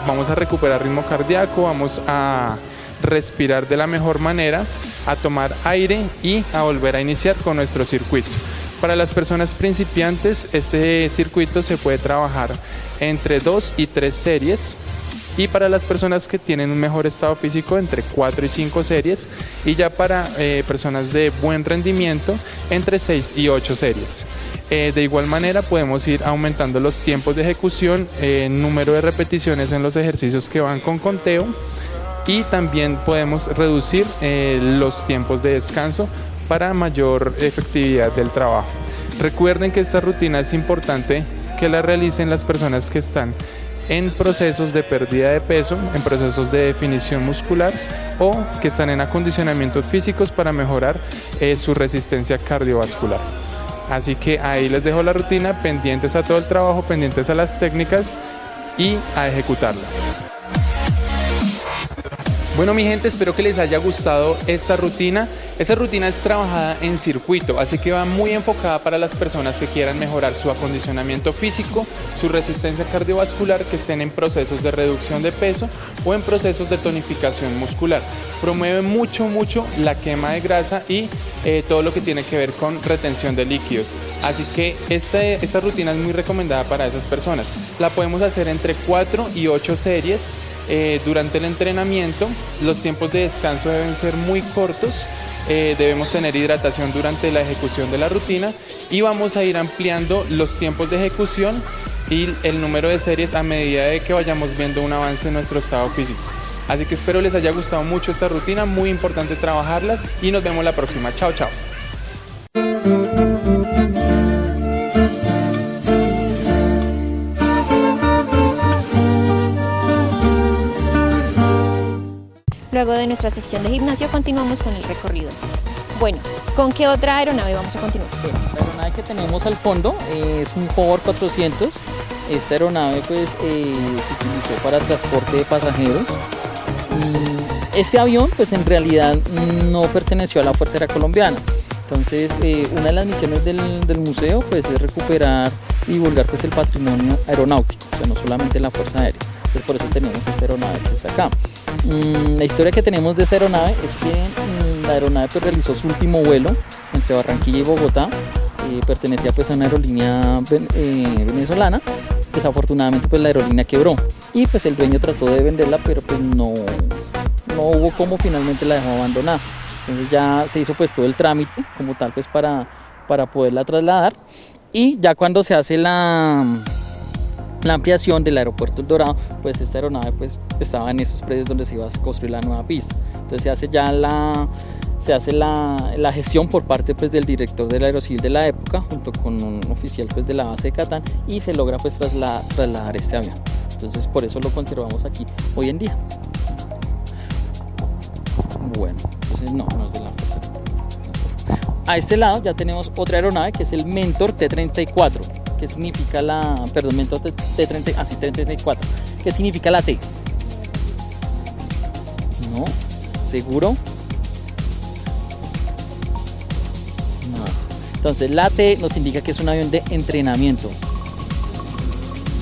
vamos a recuperar ritmo cardíaco, vamos a respirar de la mejor manera, a tomar aire y a volver a iniciar con nuestro circuito. Para las personas principiantes, este circuito se puede trabajar entre 2 y 3 series. Y para las personas que tienen un mejor estado físico, entre 4 y 5 series. Y ya para personas de buen rendimiento, entre 6 y 8 series. De igual manera podemos ir aumentando los tiempos de ejecución, número de repeticiones en los ejercicios que van con conteo. Y también podemos reducir los tiempos de descanso para mayor efectividad del trabajo. Recuerden que esta rutina es importante que la realicen las personas que están en procesos de pérdida de peso, en procesos de definición muscular o que están en acondicionamientos físicos para mejorar su resistencia cardiovascular. Así que ahí les dejo la rutina, pendientes a todo el trabajo, pendientes a las técnicas y a ejecutarla. Bueno, mi gente, espero que les haya gustado esta rutina. Esta rutina es trabajada en circuito, así que va muy enfocada para las personas que quieran mejorar su acondicionamiento físico, su resistencia cardiovascular, que estén en procesos de reducción de peso o en procesos de tonificación muscular. Promueve mucho la quema de grasa y todo lo que tiene que ver con retención de líquidos. Así que esta rutina es muy recomendada para esas personas. La podemos hacer entre 4 y 8 series. Durante el entrenamiento los tiempos de descanso deben ser muy cortos, debemos tener hidratación durante la ejecución de la rutina y vamos a ir ampliando los tiempos de ejecución y el número de series a medida de que vayamos viendo un avance en nuestro estado físico. Así que espero les haya gustado mucho esta rutina, muy importante trabajarla y nos vemos la próxima. Chao, chao. Luego de nuestra sección de gimnasio continuamos con el recorrido. Bueno, ¿con qué otra aeronave vamos a continuar? Bueno, la aeronave que tenemos al fondo es un Hover 400. Esta aeronave pues se utilizó para transporte de pasajeros. Este avión pues en realidad no perteneció a la Fuerza Aérea Colombiana. Entonces una de las misiones del museo pues es recuperar y divulgar pues el patrimonio aeronáutico, o sea, no solamente la Fuerza Aérea. Entonces por eso tenemos esta aeronave que está acá. La historia que tenemos de esta aeronave es que la aeronave pues realizó su último vuelo entre Barranquilla y Bogotá. Pertenecía pues a una aerolínea venezolana. Desafortunadamente pues la aerolínea quebró y pues el dueño trató de venderla, pero pues no hubo cómo, finalmente la dejó abandonada. Entonces ya se hizo pues todo el trámite como tal pues para poderla trasladar, y ya cuando se hace la ampliación del aeropuerto El Dorado, pues esta aeronave pues estaba en esos predios donde se iba a construir la nueva pista. Entonces se hace ya la gestión por parte pues del director del Aerocivil de la época, junto con un oficial pues de la base de Catán, y se logra pues trasladar este avión. Entonces por eso lo conservamos aquí hoy en día. Bueno, entonces no es de la Fuerza. A este lado ya tenemos otra aeronave que es el Mentor T-34, que significa Mentor T-34, que significa la T. ¿No? ¿Seguro? No. Entonces la T nos indica que es un avión de entrenamiento.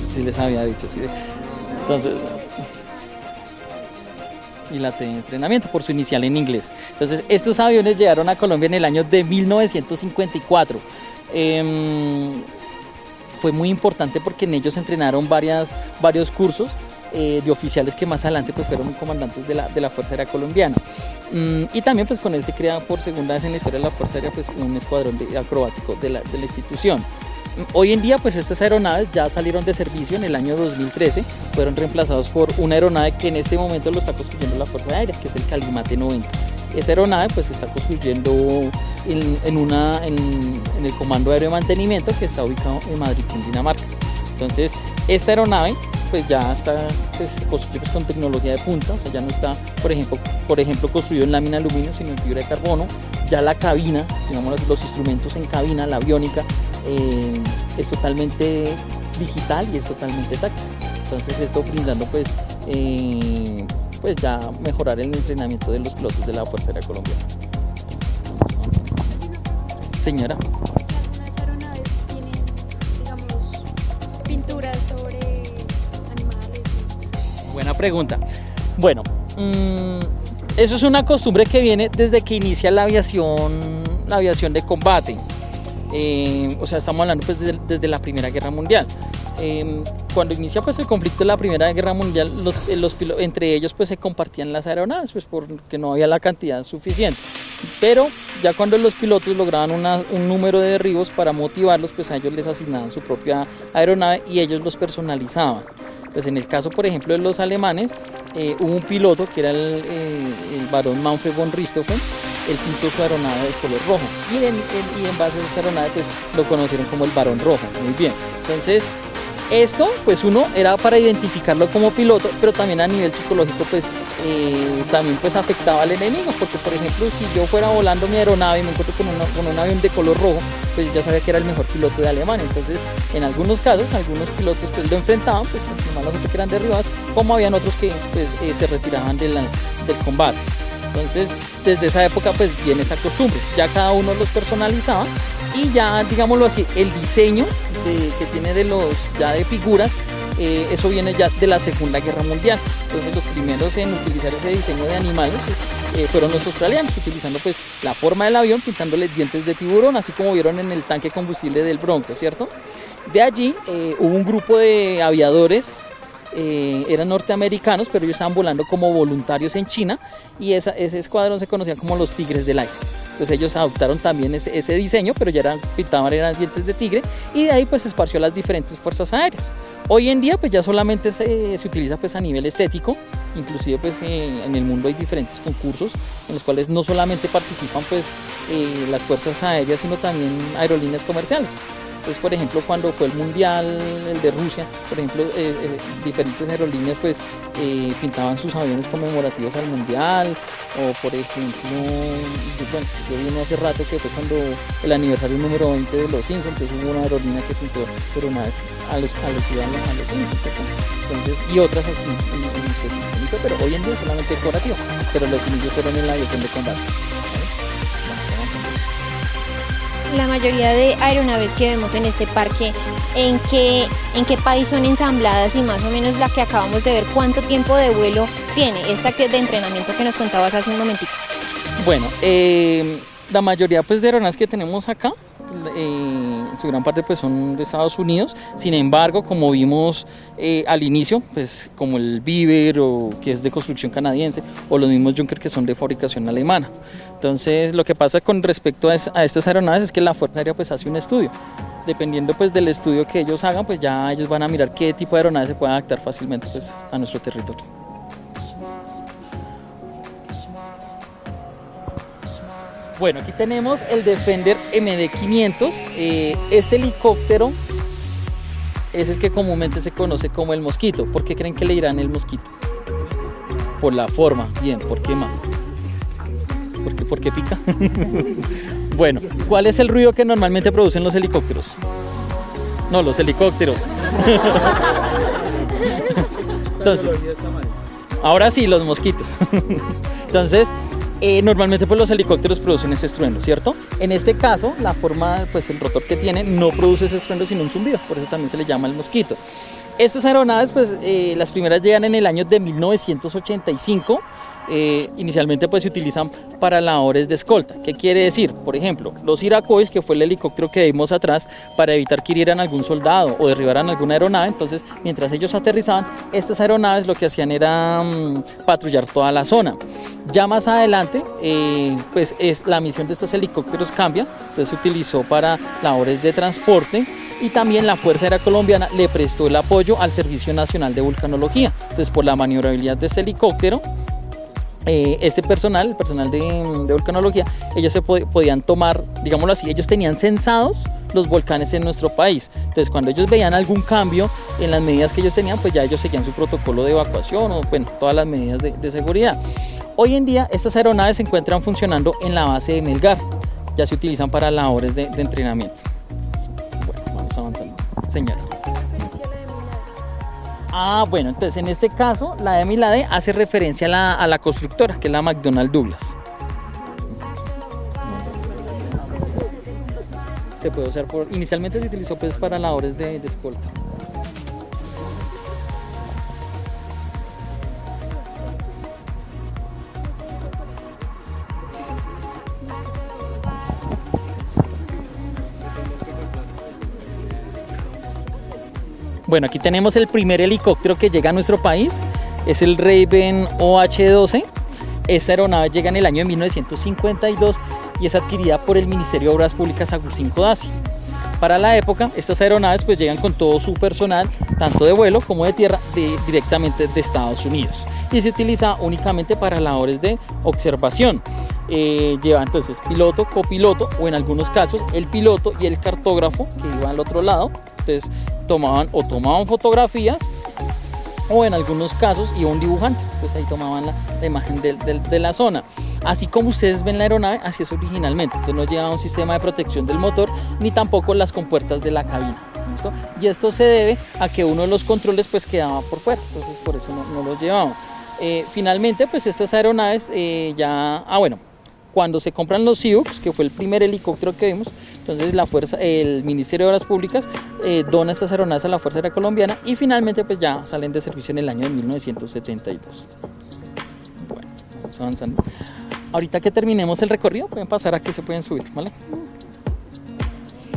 Sí les había dicho, sí. Entonces, y la T de entrenamiento por su inicial en inglés. Entonces estos aviones llegaron a Colombia en el año de 1954. Fue muy importante porque en ellos entrenaron varios cursos de oficiales que más adelante pues fueron comandantes de la Fuerza Aérea Colombiana. Y también pues con él se crea por segunda vez en la historia de la Fuerza Aérea pues un escuadrón acrobático de la institución. Hoy en día pues estas aeronaves ya salieron de servicio en el año 2013, fueron reemplazados por una aeronave que en este momento lo está construyendo la Fuerza Aérea, que es el Calimate 90. Esa aeronave pues se está construyendo en el Comando Aéreo de Mantenimiento, que está ubicado en Madrid, Cundinamarca. Entonces esta aeronave pues ya se construye pues con tecnología de punta, o sea ya no está por ejemplo construido en lámina de aluminio, sino en fibra de carbono. Ya la cabina, digamos los instrumentos en cabina, la aviónica, es totalmente digital y es totalmente táctil. Entonces esto brindando pues ya mejorar el entrenamiento de los pilotos de la Fuerza Aérea Colombiana. Señora. Algunas aeronaves tienen, digamos, pinturas sobre animales. Buena pregunta. Bueno, eso es una costumbre que viene desde que inicia la aviación de combate. O sea, estamos hablando pues desde la Primera Guerra Mundial. Cuando inicia pues el conflicto de la Primera Guerra Mundial, entre ellos pues se compartían las aeronaves, pues porque no había la cantidad suficiente. Pero ya cuando los pilotos lograban un número de derribos, para motivarlos pues a ellos les asignaban su propia aeronave y ellos los personalizaban. Pues en el caso por ejemplo de los alemanes, hubo un piloto que era el barón Manfred von Richthofen. Él pintó su aeronave de color rojo y en base a esa aeronave pues lo conocieron como el Barón Rojo. Muy bien, entonces esto pues uno era para identificarlo como piloto, pero también a nivel psicológico pues también pues afectaba al enemigo, porque por ejemplo si yo fuera volando mi aeronave y me encuentro con un avión de color rojo, pues ya sabía que era el mejor piloto de Alemania. Entonces en algunos casos algunos pilotos pues lo enfrentaban pues con malos que eran derribados, como habían otros que pues se retiraban del combate. Entonces desde esa época pues viene esa costumbre, ya cada uno los personalizaba y ya digámoslo así, el diseño que tiene de figuras, eso viene ya de la Segunda Guerra Mundial. Entonces los primeros en utilizar ese diseño de animales fueron los australianos, utilizando pues la forma del avión, pintándoles dientes de tiburón, así como vieron en el tanque de combustible del Bronco, ¿cierto? De allí hubo un grupo de aviadores, eran norteamericanos, pero ellos estaban volando como voluntarios en China, y ese escuadrón se conocía como los Tigres del Aire. Entonces ellos adoptaron también ese diseño, pero ya eran dientes de tigre, y de ahí pues se esparció a las diferentes fuerzas aéreas. Hoy en día pues ya solamente se utiliza pues a nivel estético, inclusive pues en el mundo hay diferentes concursos en los cuales no solamente participan pues las fuerzas aéreas, sino también aerolíneas comerciales. Entonces, por ejemplo, cuando fue el Mundial, el de Rusia, por ejemplo, diferentes aerolíneas pues pintaban sus aviones conmemorativos al Mundial, o por ejemplo, yo vi uno hace rato que fue cuando el aniversario número 20 de los Simpsons, entonces hubo una aerolínea que pintó aeronaves a los ciudadanos, a los Simpsons, entonces, y otras así, pero hoy en día solamente decorativo, pero los inicios fueron en la aviación de combate. La mayoría de aeronaves que vemos en este parque, ¿en qué país son ensambladas? Y más o menos la que acabamos de ver, ¿cuánto tiempo de vuelo tiene? Esta que de entrenamiento que nos contabas hace un momentito. Bueno, la mayoría pues de aeronaves que tenemos acá, su gran parte pues son de Estados Unidos. Sin embargo, como vimos al inicio, pues como el Beaver, o que es de construcción canadiense, o los mismos Junker, que son de fabricación alemana. Entonces, lo que pasa con respecto a estas aeronaves es que la Fuerza Aérea pues hace un estudio. Dependiendo pues del estudio que ellos hagan, pues ya ellos van a mirar qué tipo de aeronave se puede adaptar fácilmente pues a nuestro territorio. Bueno, aquí tenemos el Defender MD500. Este helicóptero es el que comúnmente se conoce como el mosquito. ¿Por qué creen que le dirán el mosquito? Por la forma. Bien, ¿por qué más? ¿Por qué pica? Bueno, ¿cuál es el ruido que normalmente producen los helicópteros? No, los helicópteros. Entonces, ahora sí, los mosquitos. Entonces, normalmente pues los helicópteros producen ese estruendo, ¿cierto? En este caso, la forma, pues el rotor que tiene no produce ese estruendo sino un zumbido, por eso también se le llama el mosquito. Estas aeronaves, pues las primeras llegan en el año de 1985. Inicialmente pues se utilizan para labores de escolta. ¿Qué quiere decir? Por ejemplo, los Iroquois, que fue el helicóptero que vimos atrás, para evitar que hirieran algún soldado o derribaran alguna aeronave. Entonces, mientras ellos aterrizaban, estas aeronaves lo que hacían era patrullar toda la zona. Ya más adelante, pues la misión de estos helicópteros cambia. Entonces se utilizó para labores de transporte. Y también la Fuerza Aérea Colombiana le prestó el apoyo al Servicio Nacional de Vulcanología. Entonces, por la maniobrabilidad de este helicóptero, el personal de vulcanología, ellos se podían tomar, digámoslo así, ellos tenían censados los volcanes en nuestro país. Entonces, cuando ellos veían algún cambio en las medidas que ellos tenían, pues ya ellos seguían su protocolo de evacuación, o bueno, todas las medidas de seguridad. Hoy en día, estas aeronaves se encuentran funcionando en la base de Melgar. Ya se utilizan para labores de entrenamiento. Bueno, vamos avanzando. Señora. Bueno, entonces en este caso la M y la D hace referencia a la constructora, que es la McDonnell Douglas. Se puede usar inicialmente se utilizó pues para labores de escolta. Bueno, aquí tenemos el primer helicóptero que llega a nuestro país, es el Raven OH-12. Esta aeronave llega en el año de 1952 y es adquirida por el Ministerio de Obras Públicas Agustín Codazzi. Para la época, estas aeronaves pues llegan con todo su personal, tanto de vuelo como de tierra, directamente de Estados Unidos. Y se utiliza únicamente para labores de observación. Lleva entonces piloto, copiloto, o en algunos casos el piloto y el cartógrafo que iba al otro lado. Entonces tomaban fotografías, o en algunos casos iba un dibujante, pues ahí tomaban la imagen de la zona. Así como ustedes ven la aeronave, así es originalmente. Entonces no llevaba un sistema de protección del motor, ni tampoco las compuertas de la cabina. ¿Listo? Y esto se debe a que uno de los controles pues quedaba por fuera, entonces por eso no los llevamos. Finalmente pues estas aeronaves cuando se compran los Seahawks, que fue el primer helicóptero que vimos, entonces el Ministerio de Obras Públicas dona estas aeronaves a la Fuerza Aérea Colombiana, y finalmente pues ya salen de servicio en el año de 1972. Bueno, vamos avanzando. Ahorita que terminemos el recorrido, pueden pasar aquí, se pueden subir, ¿vale?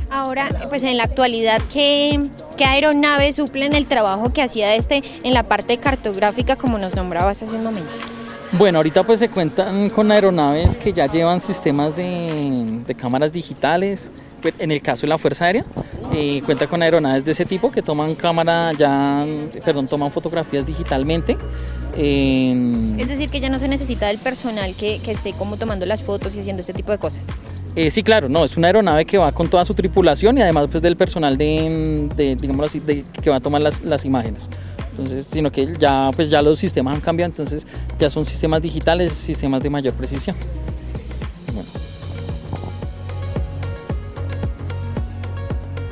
Ahora, pues en la actualidad, ¿qué aeronaves suplen el trabajo que hacía en la parte cartográfica, como nos nombrabas hace un momento? Bueno, ahorita pues se cuentan con aeronaves que ya llevan sistemas de cámaras digitales. En el caso de la Fuerza Aérea, cuenta con aeronaves de ese tipo que toman toman fotografías digitalmente. Es decir, que ya no se necesita del personal que esté como tomando las fotos y haciendo este tipo de cosas. Sí, claro, no, es una aeronave que va con toda su tripulación y además pues del personal digámoslo así, que va a tomar las imágenes. Entonces, sino que ya los sistemas han cambiado, entonces ya son sistemas digitales, sistemas de mayor precisión.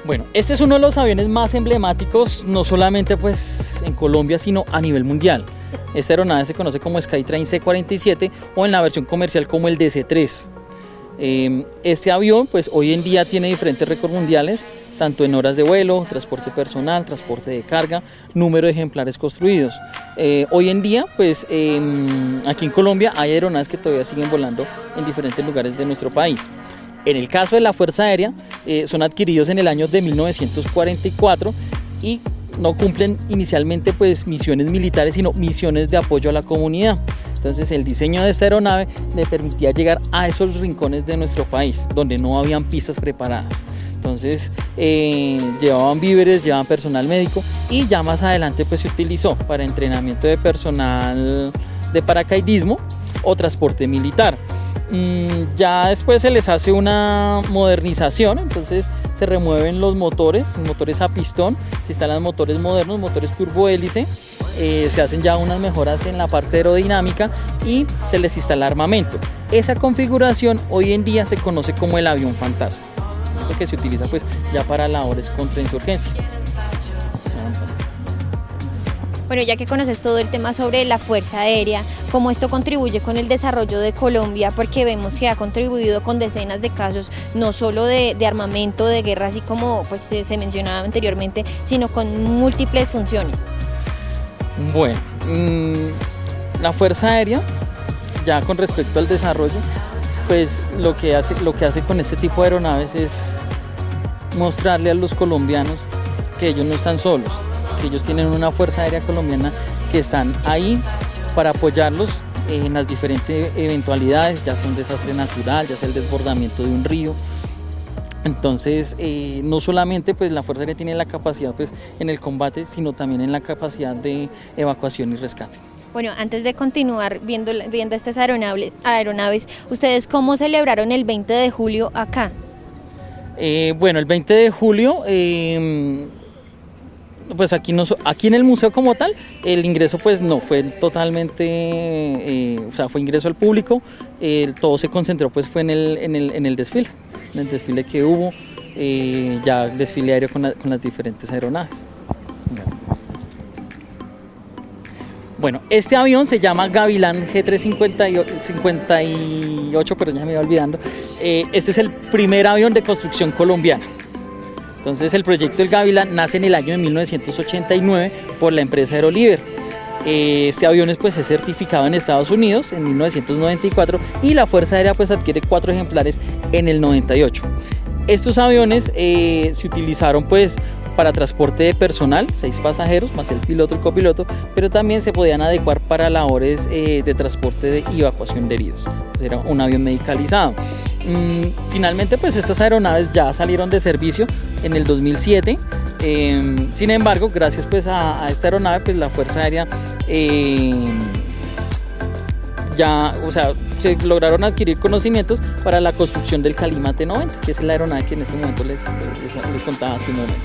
Bueno, este es uno de los aviones más emblemáticos, no solamente pues en Colombia, sino a nivel mundial. Esta aeronave se conoce como Skytrain C-47 o en la versión comercial como el DC-3. Este avión pues hoy en día tiene diferentes récords mundiales, tanto en horas de vuelo, transporte personal, transporte de carga, número de ejemplares construidos. Hoy en día pues aquí en Colombia hay aeronaves que todavía siguen volando en diferentes lugares de nuestro país. En el caso de la Fuerza Aérea, son adquiridos en el año de 1944 y no cumplen inicialmente pues misiones militares, sino misiones de apoyo a la comunidad. Entonces el diseño de esta aeronave le permitía llegar a esos rincones de nuestro país donde no habían pistas preparadas. Entonces llevaban víveres, llevaban personal médico y ya más adelante pues se utilizó para entrenamiento de personal de paracaidismo o transporte militar. Ya después se les hace una modernización, entonces se remueven los motores a pistón, se instalan motores modernos, motores turbohélice, se hacen ya unas mejoras en la parte aerodinámica y se les instala armamento. Esa configuración hoy en día se conoce como el avión fantasma, que se utiliza pues ya para labores contra insurgencia. Bueno, ya que conoces todo el tema sobre la Fuerza Aérea, cómo esto contribuye con el desarrollo de Colombia, porque vemos que ha contribuido con decenas de casos, no solo de armamento, de guerra, así como pues, se mencionaba anteriormente, sino con múltiples funciones. Bueno, la Fuerza Aérea, ya con respecto al desarrollo, pues lo que hace con este tipo de aeronaves es mostrarle a los colombianos que ellos no están solos, que ellos tienen una Fuerza Aérea colombiana que están ahí para apoyarlos en las diferentes eventualidades, ya sea un desastre natural, ya sea el desbordamiento de un río. Entonces no solamente pues la Fuerza Aérea tiene la capacidad pues en el combate, sino también en la capacidad de evacuación y rescate. Bueno, antes de continuar viendo estas aeronaves, ¿ustedes cómo celebraron el 20 de julio acá? Bueno, el 20 de julio pues aquí en el museo como tal, el ingreso pues no fue totalmente, o sea, fue ingreso al público, todo se concentró pues fue en el desfile que hubo, ya el desfile aéreo con las diferentes aeronaves. Bueno, este avión se llama Gavilán G358, pero ya me iba olvidando. Este es el primer avión de construcción colombiana. Entonces el proyecto del Gavilán nace en el año de 1989 por la empresa Aeroliber. Este avión es certificado en Estados Unidos en 1994 y la Fuerza Aérea pues adquiere 4 ejemplares en el 98. Estos aviones se utilizaron pues para transporte de personal, 6 pasajeros más el piloto, el copiloto, pero también se podían adecuar para labores de transporte y evacuación de heridos. Entonces, era un avión medicalizado. Finalmente pues estas aeronaves ya salieron de servicio en el 2007. Sin embargo, gracias pues a esta aeronave pues la Fuerza Aérea se lograron adquirir conocimientos para la construcción del Calima T-90, que es la aeronave que en este momento les contaba hace un momento.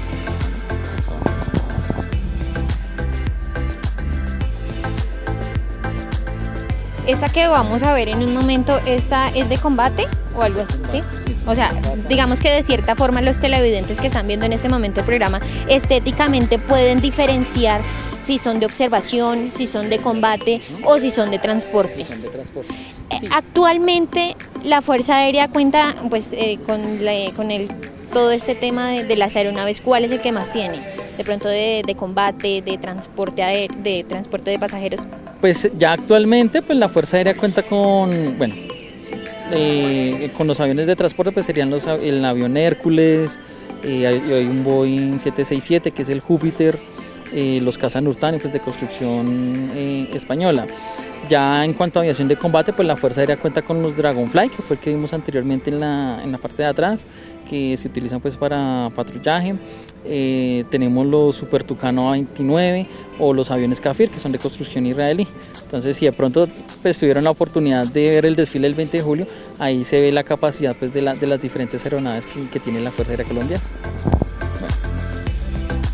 Esta que vamos a ver en un momento, ¿esta es de combate o algo así? ¿Sí? O sea, digamos que de cierta forma los televidentes que están viendo en este momento el programa estéticamente pueden diferenciar si son de observación, si son de combate o si son de transporte. Sí. Actualmente la Fuerza Aérea cuenta pues con todo este tema de las aeronaves. ¿Cuál es el que más tiene? De pronto de combate, de transporte de pasajeros. Pues ya actualmente pues la Fuerza Aérea cuenta con los aviones de transporte, pues serían el avión Hércules, hay un Boeing 767 que es el Júpiter, los Caza Nurtani pues de construcción española. Ya en cuanto a aviación de combate, pues la Fuerza Aérea cuenta con los Dragonfly, que fue el que vimos anteriormente en la parte de atrás, que se utilizan pues para patrullaje. Tenemos los Super Tucano A-29 o los aviones Kafir, que son de construcción israelí. Entonces, si de pronto pues tuvieron la oportunidad de ver el desfile del 20 de julio, ahí se ve la capacidad pues de las diferentes aeronaves que tiene la Fuerza Aérea Colombiana.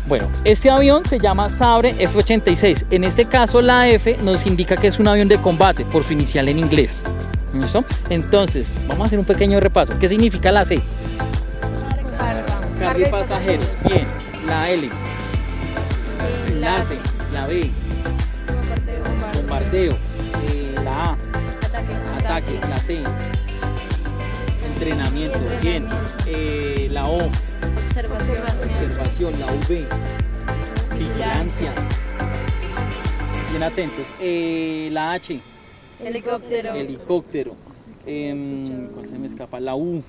Bueno, este avión se llama Sabre F-86. En este caso la F nos indica que es un avión de combate por su inicial en inglés. ¿Listo? Entonces, vamos a hacer un pequeño repaso. ¿Qué significa la C? Carga y pasajeros. Bien. La L. Enlace. La B. Bombardeo. La A. Ataque. La T. Entrenamiento. Bien. La O. Observación, la V, vigilancia. Bien atentos. La H. Helicóptero. ¿Cuál se me escapa? La U.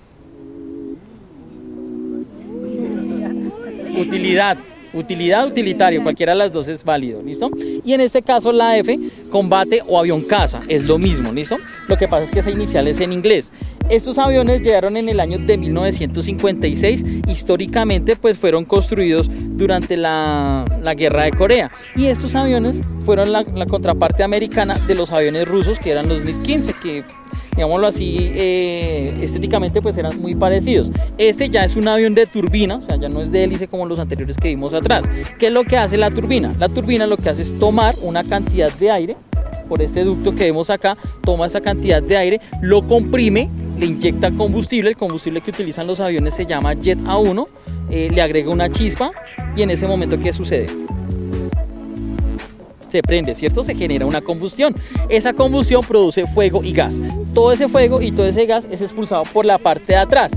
Utilitario, cualquiera de las dos es válido, ¿listo? Y en este caso la F, combate o avión caza, es lo mismo, ¿listo? Lo que pasa es que esa inicial es en inglés. Estos aviones llegaron en el año de 1956, históricamente pues fueron construidos durante la guerra de Corea, y estos aviones fueron la contraparte americana de los aviones rusos, que eran los MiG-15, que digámoslo así, estéticamente pues eran muy parecidos. Este ya es un avión de turbina, o sea, ya no es de hélice como los anteriores que vimos atrás. ¿Qué es lo que hace la turbina? La turbina lo que hace es tomar una cantidad de aire, por este ducto que vemos acá, toma esa cantidad de aire, lo comprime, le inyecta combustible, el combustible que utilizan los aviones se llama Jet A1, le agrega una chispa y en ese momento, ¿qué sucede? Se prende, ¿cierto? Se genera una combustión. Esa combustión produce fuego y gas. Todo ese fuego y todo ese gas es expulsado por la parte de atrás.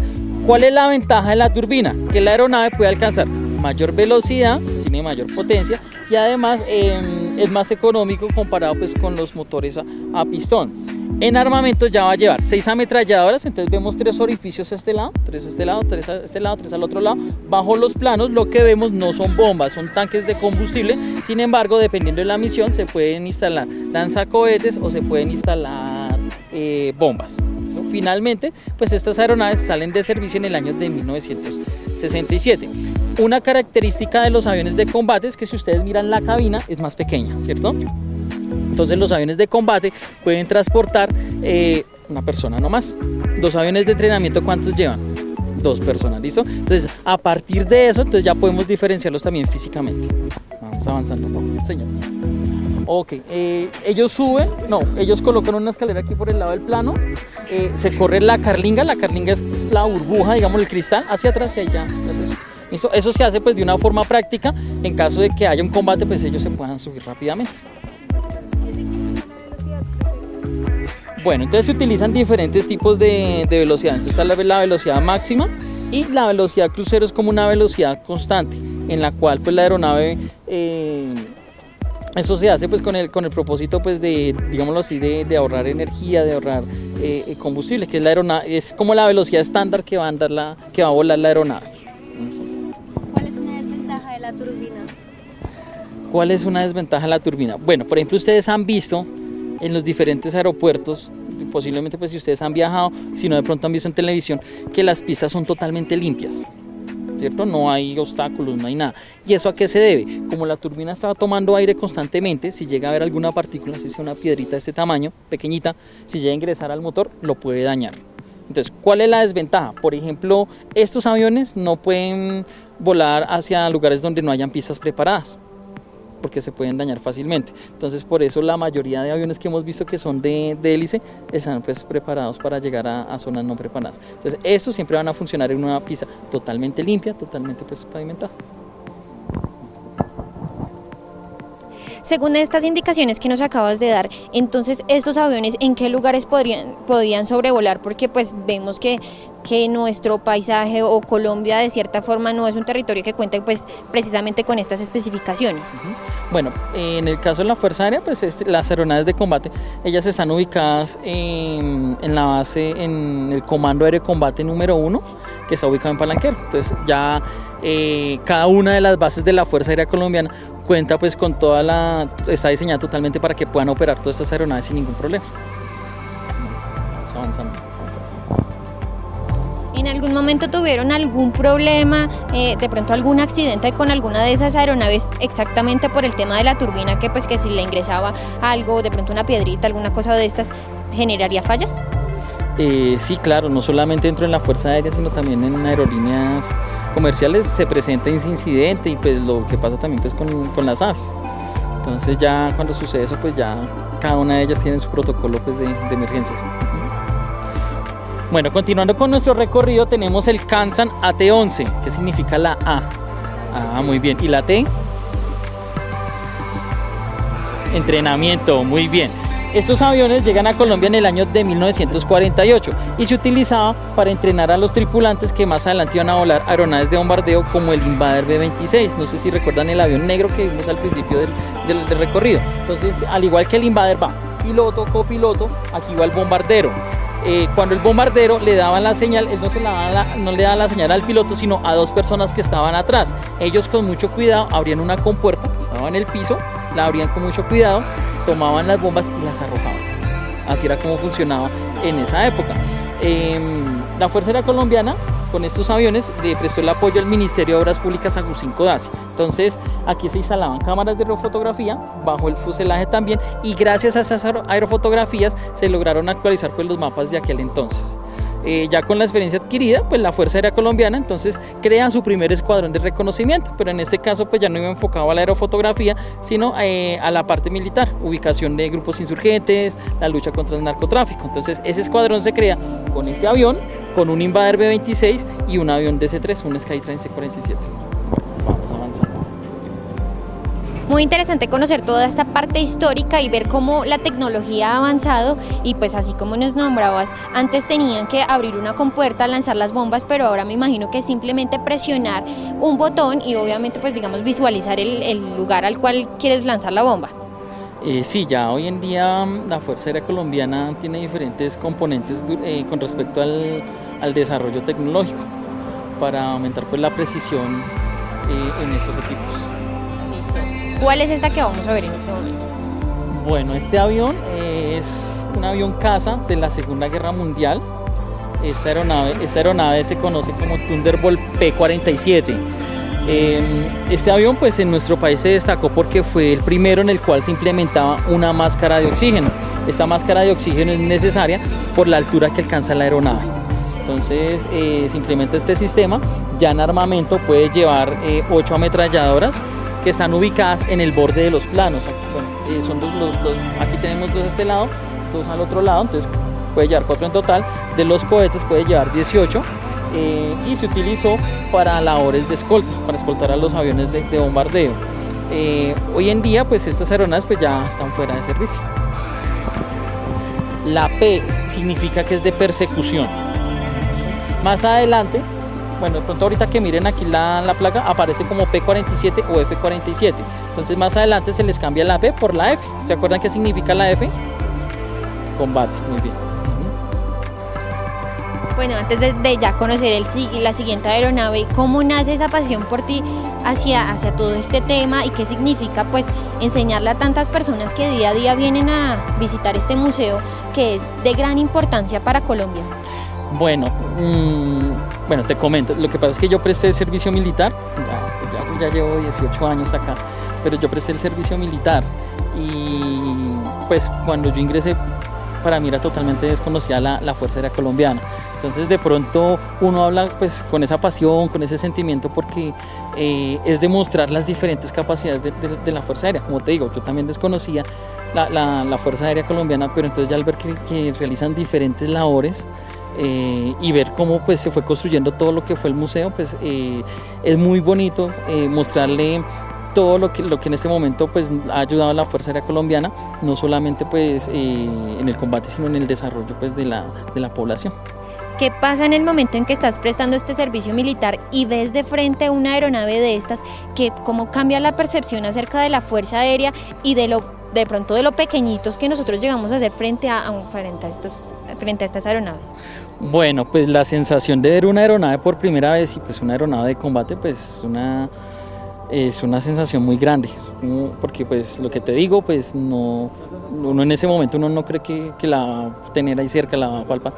¿Cuál es la ventaja de la turbina? Que la aeronave puede alcanzar mayor velocidad, tiene mayor potencia y además es más económico comparado pues con los motores a pistón. En armamento ya va a llevar 6 ametralladoras, entonces vemos 3 orificios a este lado, 3 a este lado, 3 a este lado, 3 al otro lado. Bajo los planos lo que vemos no son bombas, son tanques de combustible. Sin embargo, dependiendo de la misión, se pueden instalar lanzacohetes o se pueden instalar bombas. Finalmente, pues estas aeronaves salen de servicio en el año de 1967. Una característica de los aviones de combate es que si ustedes miran la cabina es más pequeña, ¿cierto? Entonces los aviones de combate pueden transportar una persona nomás. Los aviones de entrenamiento, ¿cuántos llevan? 2 personas, ¿listo? Entonces a partir de eso, entonces ya podemos diferenciarlos también físicamente. Vamos avanzando, señor. Ok, ellos suben, ellos colocan una escalera aquí por el lado del plano, se corre la carlinga es la burbuja, digamos el cristal, hacia atrás y ahí ya es eso. Eso se hace pues de una forma práctica, en caso de que haya un combate pues ellos se puedan subir rápidamente. Bueno, entonces se utilizan diferentes tipos de velocidad. Entonces está la velocidad máxima y la velocidad crucero es como una velocidad constante en la cual pues la aeronave eso se hace pues con el propósito pues de, digámoslo así, de ahorrar energía, de ahorrar combustible, que es la aeronave, es como la velocidad estándar que va a volar la aeronave. ¿Cuál es una desventaja de la turbina? ¿Cuál es una desventaja de la turbina? Bueno, por ejemplo, ustedes han visto en los diferentes aeropuertos, posiblemente pues si ustedes han viajado, si no de pronto han visto en televisión, que las pistas son totalmente limpias, ¿cierto? No hay obstáculos, no hay nada. ¿Y eso a qué se debe? Como la turbina está tomando aire constantemente, si llega a haber alguna partícula, si sea una piedrita de este tamaño, pequeñita, si llega a ingresar al motor, lo puede dañar. Entonces, ¿cuál es la desventaja? Por ejemplo, estos aviones no pueden volar hacia lugares donde no hayan pistas preparadas, porque se pueden dañar fácilmente. Entonces por eso la mayoría de aviones que hemos visto que son de hélice están pues preparados para llegar a zonas no preparadas. Entonces estos siempre van a funcionar en una pista totalmente limpia, totalmente pues pavimentada. Según estas indicaciones que nos acabas de dar, entonces estos aviones ¿en qué lugares podían sobrevolar? Porque pues vemos que nuestro paisaje o Colombia de cierta forma no es un territorio que cuente pues precisamente con estas especificaciones. Bueno, en el caso de la Fuerza Aérea, pues las aeronaves de combate, ellas están ubicadas en la base, en el Comando Aéreo de Combate número 1, que está ubicado en Palanquero. Entonces ya cada una de las bases de la Fuerza Aérea Colombiana cuenta pues con está diseñada totalmente para que puedan operar todas estas aeronaves sin ningún problema. Vamos avanzando. ¿En algún momento tuvieron algún problema, de pronto algún accidente con alguna de esas aeronaves exactamente por el tema de la turbina, que pues que si le ingresaba algo, de pronto una piedrita, alguna cosa de estas, generaría fallas? Sí, claro, no solamente dentro de la Fuerza Aérea, sino también en aerolíneas comerciales se presenta ese incidente y pues lo que pasa también pues con las aves. Entonces ya cuando sucede eso, pues ya cada una de ellas tiene su protocolo pues de emergencia. Bueno, continuando con nuestro recorrido, tenemos el Kansan AT-11, que significa la A. Ah, muy bien. ¿Y la T? Entrenamiento, muy bien. Estos aviones llegan a Colombia en el año de 1948 y se utilizaba para entrenar a los tripulantes que más adelante iban a volar aeronaves de bombardeo como el Invader B-26. No sé si recuerdan el avión negro que vimos al principio del recorrido. Entonces, al igual que el Invader va piloto, copiloto, aquí va el bombardero. Cuando el bombardero le daba la señal, él no le daba la señal al piloto, sino a dos personas que estaban atrás. Ellos con mucho cuidado abrían una compuerta, estaba en el piso, la abrían con mucho cuidado, tomaban las bombas y las arrojaban. Así era como funcionaba en esa época. La Fuerza Aérea Colombiana, con estos aviones, le prestó el apoyo al Ministerio de Obras Públicas Agustín Codazzi. Entonces, aquí se instalaban cámaras de aerofotografía, bajo el fuselaje también, y gracias a esas aerofotografías se lograron actualizar pues, los mapas de aquel entonces. Ya con la experiencia adquirida, pues la Fuerza Aérea Colombiana entonces crea su primer escuadrón de reconocimiento, pero en este caso pues ya no iba enfocado a la aerofotografía, sino a la parte militar, ubicación de grupos insurgentes, la lucha contra el narcotráfico. Entonces ese escuadrón se crea con este avión, con un Invader B-26 y un avión DC-3, un Skytrain C-47. Bueno, vamos avanzando. Muy interesante conocer toda esta parte histórica y ver cómo la tecnología ha avanzado y pues así como nos nombrabas, antes tenían que abrir una compuerta, lanzar las bombas, pero ahora me imagino que simplemente presionar un botón y obviamente pues digamos visualizar el lugar al cual quieres lanzar la bomba. Sí, ya hoy en día la Fuerza Aérea Colombiana tiene diferentes componentes con respecto al desarrollo tecnológico para aumentar pues, la precisión en estos equipos. ¿Cuál es esta que vamos a ver en este momento? Bueno, este avión es un avión caza de la Segunda Guerra Mundial. Esta aeronave se conoce como Thunderbolt P-47. Este avión pues en nuestro país se destacó porque fue el primero en el cual se implementaba una máscara de oxígeno. Esta máscara de oxígeno es necesaria por la altura que alcanza la aeronave. Entonces se implementa este sistema. Ya en armamento puede llevar 8 ametralladoras que están ubicadas en el borde de los planos. Bueno, son los dos, aquí tenemos 2 a este lado, 2 al otro lado, entonces puede llevar 4 en total. De los cohetes puede llevar 18 y se utilizó para labores de escolta, para escoltar a los aviones de bombardeo. Hoy en día pues estas aeronaves pues ya están fuera de servicio. La P significa que es de persecución. Más adelante, bueno, de pronto ahorita que miren aquí la placa aparece como P-47 o F-47. Entonces más adelante se les cambia la P por la F. ¿Se acuerdan qué significa la F? Combate, muy bien. Bueno, antes de ya conocer la siguiente aeronave, ¿cómo nace esa pasión por ti hacia todo este tema y qué significa pues enseñarle a tantas personas que día a día vienen a visitar este museo que es de gran importancia para Colombia? Bueno, te comento, lo que pasa es que yo presté el servicio militar, ya llevo 18 años acá, pero yo presté el servicio militar y pues cuando yo ingresé para mí era totalmente desconocida la Fuerza Aérea Colombiana. Entonces de pronto uno habla pues con esa pasión, con ese sentimiento porque es demostrar las diferentes capacidades de la Fuerza Aérea. Como te digo, yo también desconocía la Fuerza Aérea Colombiana, pero entonces ya al ver que realizan diferentes labores y ver cómo pues se fue construyendo todo lo que fue el museo, pues es muy bonito mostrarle todo lo que en este momento pues ha ayudado a la Fuerza Aérea Colombiana, no solamente pues en el combate, sino en el desarrollo pues de la población. ¿Qué pasa en el momento en que estás prestando este servicio militar y ves de frente una aeronave de estas, cómo cambia la percepción acerca de la Fuerza Aérea y de pronto de lo pequeñitos que nosotros llegamos a ser frente a estas aeronaves? Bueno, pues la sensación de ver una aeronave por primera vez y pues una aeronave de combate pues es una es una sensación muy grande, porque pues lo que te digo, pues no, uno en ese momento uno no cree que la va a tener ahí cerca, la va a palpar.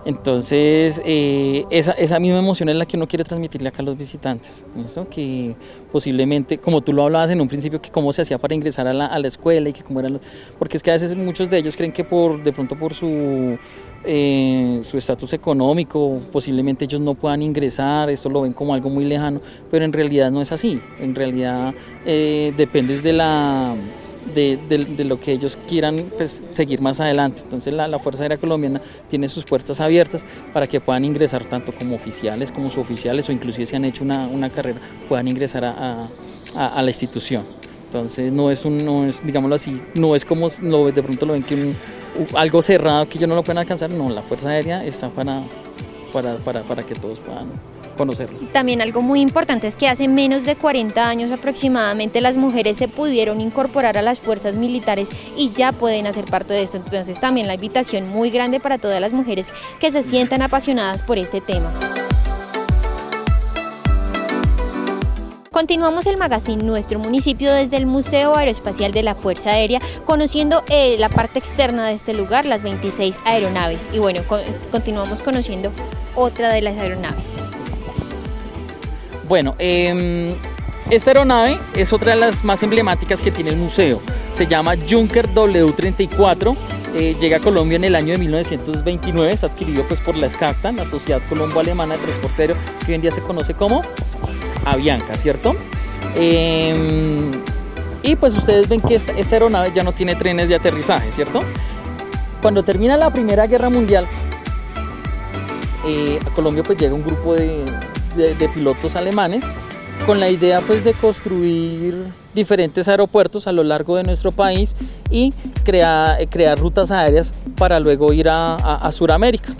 Entonces esa misma emoción es la que uno quiere transmitirle acá a los visitantes, ¿listo? Que posiblemente, como tú lo hablabas en un principio, que cómo se hacía para ingresar a la escuela y que cómo eran porque es que a veces muchos de ellos creen que de pronto por su estatus económico, posiblemente ellos no puedan ingresar, esto lo ven como algo muy lejano, pero en realidad no es así, en realidad dependes de lo que ellos quieran, pues, seguir más adelante. Entonces la Fuerza Aérea Colombiana tiene sus puertas abiertas para que puedan ingresar tanto como oficiales, como suboficiales, o inclusive si han hecho una carrera, puedan ingresar a la institución. Entonces no es, digámoslo así, no es como de pronto lo ven que algo cerrado que ellos no lo pueden alcanzar. No, la Fuerza Aérea está para que todos puedan conocerlo. También algo muy importante es que hace menos de 40 años aproximadamente las mujeres se pudieron incorporar a las fuerzas militares y ya pueden hacer parte de esto. Entonces también la invitación muy grande para todas las mujeres que se sientan apasionadas por este tema. Continuamos el magazine Nuestro Municipio desde el Museo Aeroespacial de la Fuerza Aérea, conociendo la parte externa de este lugar, las 26 aeronaves. Y bueno, continuamos conociendo otra de las aeronaves. Bueno, esta aeronave es otra de las más emblemáticas que tiene el museo. Se llama Junkers W-34. Llega a Colombia en el año de 1929. Es adquirido pues por la SCACTA, la Sociedad Colombo-Alemana de Transporte Aéreo, que hoy en día se conoce como Avianca, ¿cierto? Y pues ustedes ven que esta aeronave ya no tiene trenes de aterrizaje, ¿cierto? Cuando termina la Primera Guerra Mundial, a Colombia pues llega un grupo de pilotos alemanes con la idea pues de construir diferentes aeropuertos a lo largo de nuestro país y crear rutas aéreas para luego ir a Sudamérica.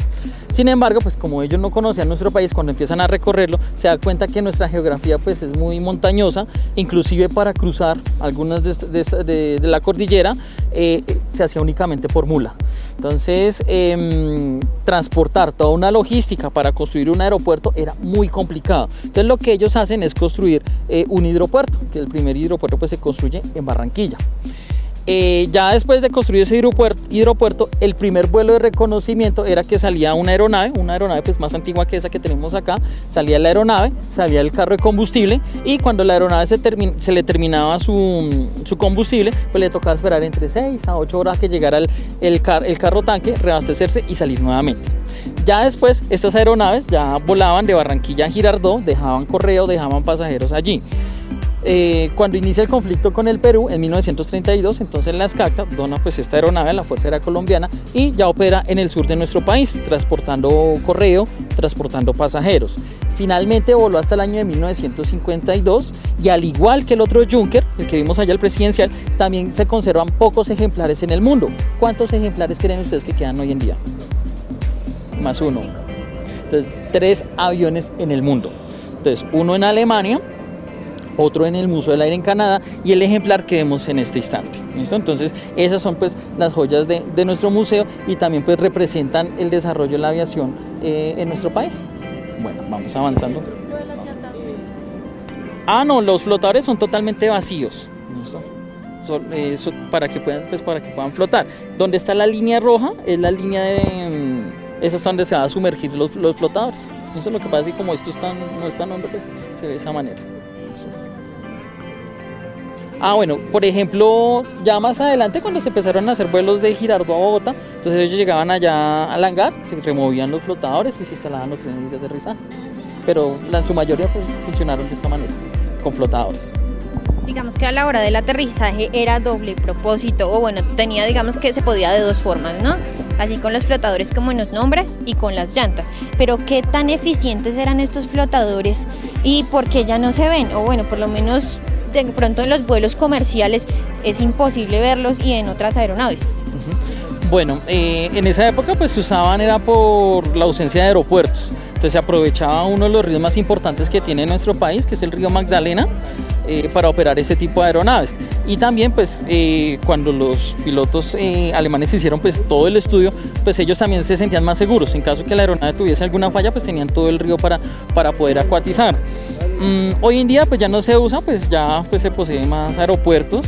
Sin embargo, pues como ellos no conocían nuestro país, cuando empiezan a recorrerlo, se dan cuenta que nuestra geografía pues es muy montañosa, inclusive para cruzar algunas de la cordillera se hacía únicamente por mula. Entonces, transportar toda una logística para construir un aeropuerto era muy complicado. Entonces, lo que ellos hacen es construir un hidropuerto, que el primer hidropuerto pues se construye en Barranquilla. Ya después de construir ese hidropuerto, el primer vuelo de reconocimiento era que salía una aeronave pues más antigua que esa que tenemos acá. Salía la aeronave, salía el carro de combustible, y cuando la aeronave se le terminaba su combustible, pues le tocaba esperar entre 6 a 8 horas que llegara el carro tanque, reabastecerse y salir nuevamente. Ya después estas aeronaves ya volaban de Barranquilla a Girardot, dejaban correo, dejaban pasajeros allí. Cuando inicia el conflicto con el Perú en 1932, entonces la SCACTA dona pues esta aeronave a la Fuerza Aérea Colombiana y ya opera en el sur de nuestro país, transportando correo, transportando pasajeros. Finalmente voló hasta el año de 1952 y, al igual que el otro Junker, el que vimos allá, el presidencial, también se conservan pocos ejemplares en el mundo. ¿Cuántos ejemplares creen ustedes que quedan hoy en día? Más uno. Entonces, 3 aviones en el mundo. Entonces, uno en Alemania, otro en el Museo del Aire en Canadá y el ejemplar que vemos en este instante. ¿Listo? Entonces esas son pues las joyas de nuestro museo y también pues representan el desarrollo de la aviación en nuestro país. Bueno, vamos avanzando. No, los flotadores son totalmente vacíos. ¿Listo? Para que puedan flotar. Donde está la línea roja es la línea esa es donde se van a sumergir los flotadores. Eso es lo que pasa, y como esto no es tan hondo, pues se ve de esa manera. Bueno, por ejemplo, ya más adelante, cuando se empezaron a hacer vuelos de Girardot a Bogotá, entonces ellos llegaban allá al hangar, se removían los flotadores y se instalaban los trenes de aterrizaje. Pero en su mayoría pues funcionaron de esta manera, con flotadores. Digamos que a la hora del aterrizaje era doble propósito, o bueno, tenía, digamos que se podía de 2 formas, ¿no? Así con los flotadores como nos nombras y con las llantas. Pero ¿qué tan eficientes eran estos flotadores y por qué ya no se ven? O bueno, por lo menos de pronto en los vuelos comerciales es imposible verlos y en otras aeronaves. Bueno, en esa época pues se usaban era por la ausencia de aeropuertos. Entonces se aprovechaba uno de los ríos más importantes que tiene nuestro país, que es el río Magdalena, para operar ese tipo de aeronaves. Y también pues cuando los pilotos alemanes hicieron pues todo el estudio, pues ellos también se sentían más seguros. En caso que la aeronave tuviese alguna falla, pues tenían todo el río para poder acuatizar. Hoy en día pues ya no se usa, pues ya pues se poseen más aeropuertos.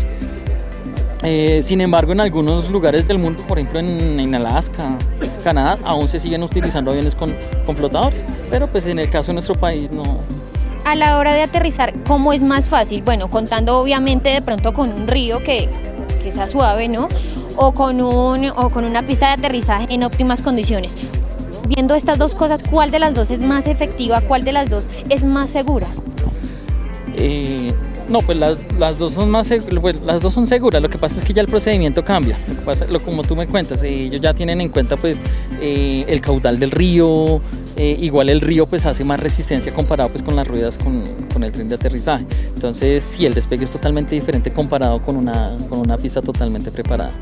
Sin embargo, en algunos lugares del mundo, por ejemplo en Alaska, Canadá, aún se siguen utilizando aviones con flotadores, pero pues en el caso de nuestro país no. A la hora de aterrizar, ¿cómo es más fácil? Bueno, contando obviamente de pronto con un río que sea suave, ¿no? O con una pista de aterrizaje en óptimas condiciones. Viendo estas dos cosas, ¿cuál de las dos es más efectiva? ¿Cuál de las dos es más segura? No, pues las dos son las dos son seguras. Lo que pasa es que ya el procedimiento cambia. Como tú me cuentas, ellos ya tienen en cuenta pues el caudal del río. Igual el río pues hace más resistencia comparado pues con las ruedas con el tren de aterrizaje. Entonces sí, el despegue es totalmente diferente comparado con una pista totalmente preparada.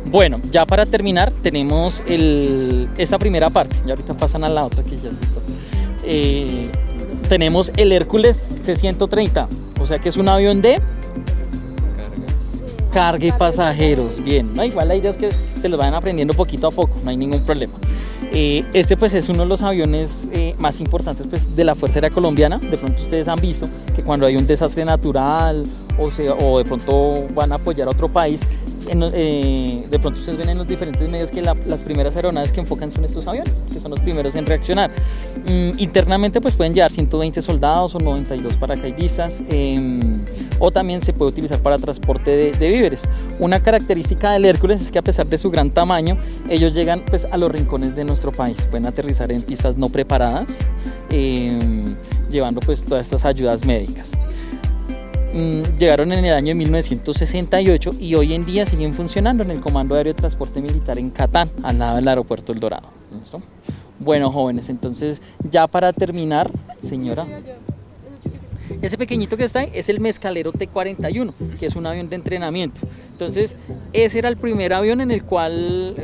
Bueno, ya para terminar tenemos esta primera parte. Ya ahorita pasan a la otra que ya se está. Tenemos el Hércules C-130, o sea que es un avión de carga y pasajeros. Bien, ¿no? Igual la idea es que se los vayan aprendiendo poquito a poco, no hay ningún problema. Este pues es uno de los aviones más importantes pues, de la Fuerza Aérea Colombiana. De pronto ustedes han visto que cuando hay un desastre natural o de pronto van a apoyar a otro país, de pronto ustedes ven en los diferentes medios que las primeras aeronaves que enfocan son estos aviones, que son los primeros en reaccionar. Internamente pues pueden llevar 120 soldados o 92 paracaidistas, o también se puede utilizar para transporte de víveres. Una característica del Hércules es que a pesar de su gran tamaño, ellos llegan pues a los rincones de nuestro país, pueden aterrizar en pistas no preparadas, llevando pues todas estas ayudas médicas. Llegaron en el año de 1968 y hoy en día siguen funcionando en el Comando Aéreo de Transporte Militar en Catán, al lado del aeropuerto El Dorado. ¿Listo? Bueno, jóvenes, entonces ya para terminar, señora, ese pequeñito que está ahí es el Mescalero T-41, que es un avión de entrenamiento. Entonces ese era el primer avión en el cual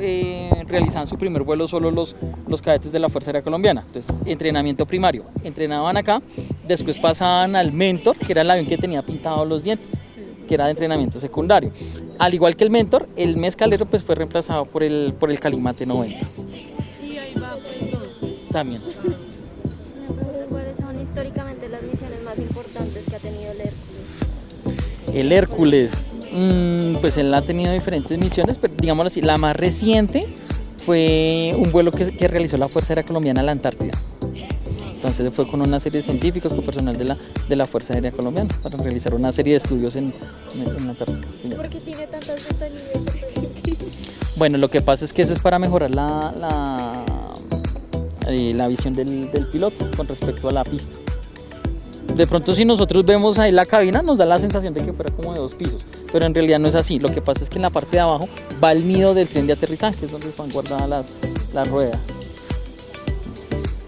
realizaban su primer vuelo solo los cadetes de la Fuerza Aérea Colombiana. Entonces, entrenamiento primario, entrenaban acá, después pasaban al Mentor, que era el avión que tenía pintados los dientes, que era de entrenamiento secundario. Al igual que el Mentor, el Mescalero pues fue reemplazado por el Calimate 90. Y ahí va pues También. ¿Cuáles son históricamente las misiones más importantes que ha tenido el Hércules? El Hércules, pues él ha tenido diferentes misiones, pero digámoslo así, la más reciente fue un vuelo que realizó la Fuerza Aérea Colombiana a la Antártida. Entonces fue con una serie de científicos, con personal de la Fuerza Aérea Colombiana, para realizar una serie de estudios en la Antártida. ¿Por qué tiene tantas desaniveles? Bueno, lo que pasa es que eso es para mejorar la visión del piloto con respecto a la pista. De pronto si nosotros vemos ahí la cabina nos da la sensación de que fuera como de 2 pisos, pero en realidad no es así. Lo que pasa es que en la parte de abajo va el nido del tren de aterrizaje, que es donde están guardadas las ruedas.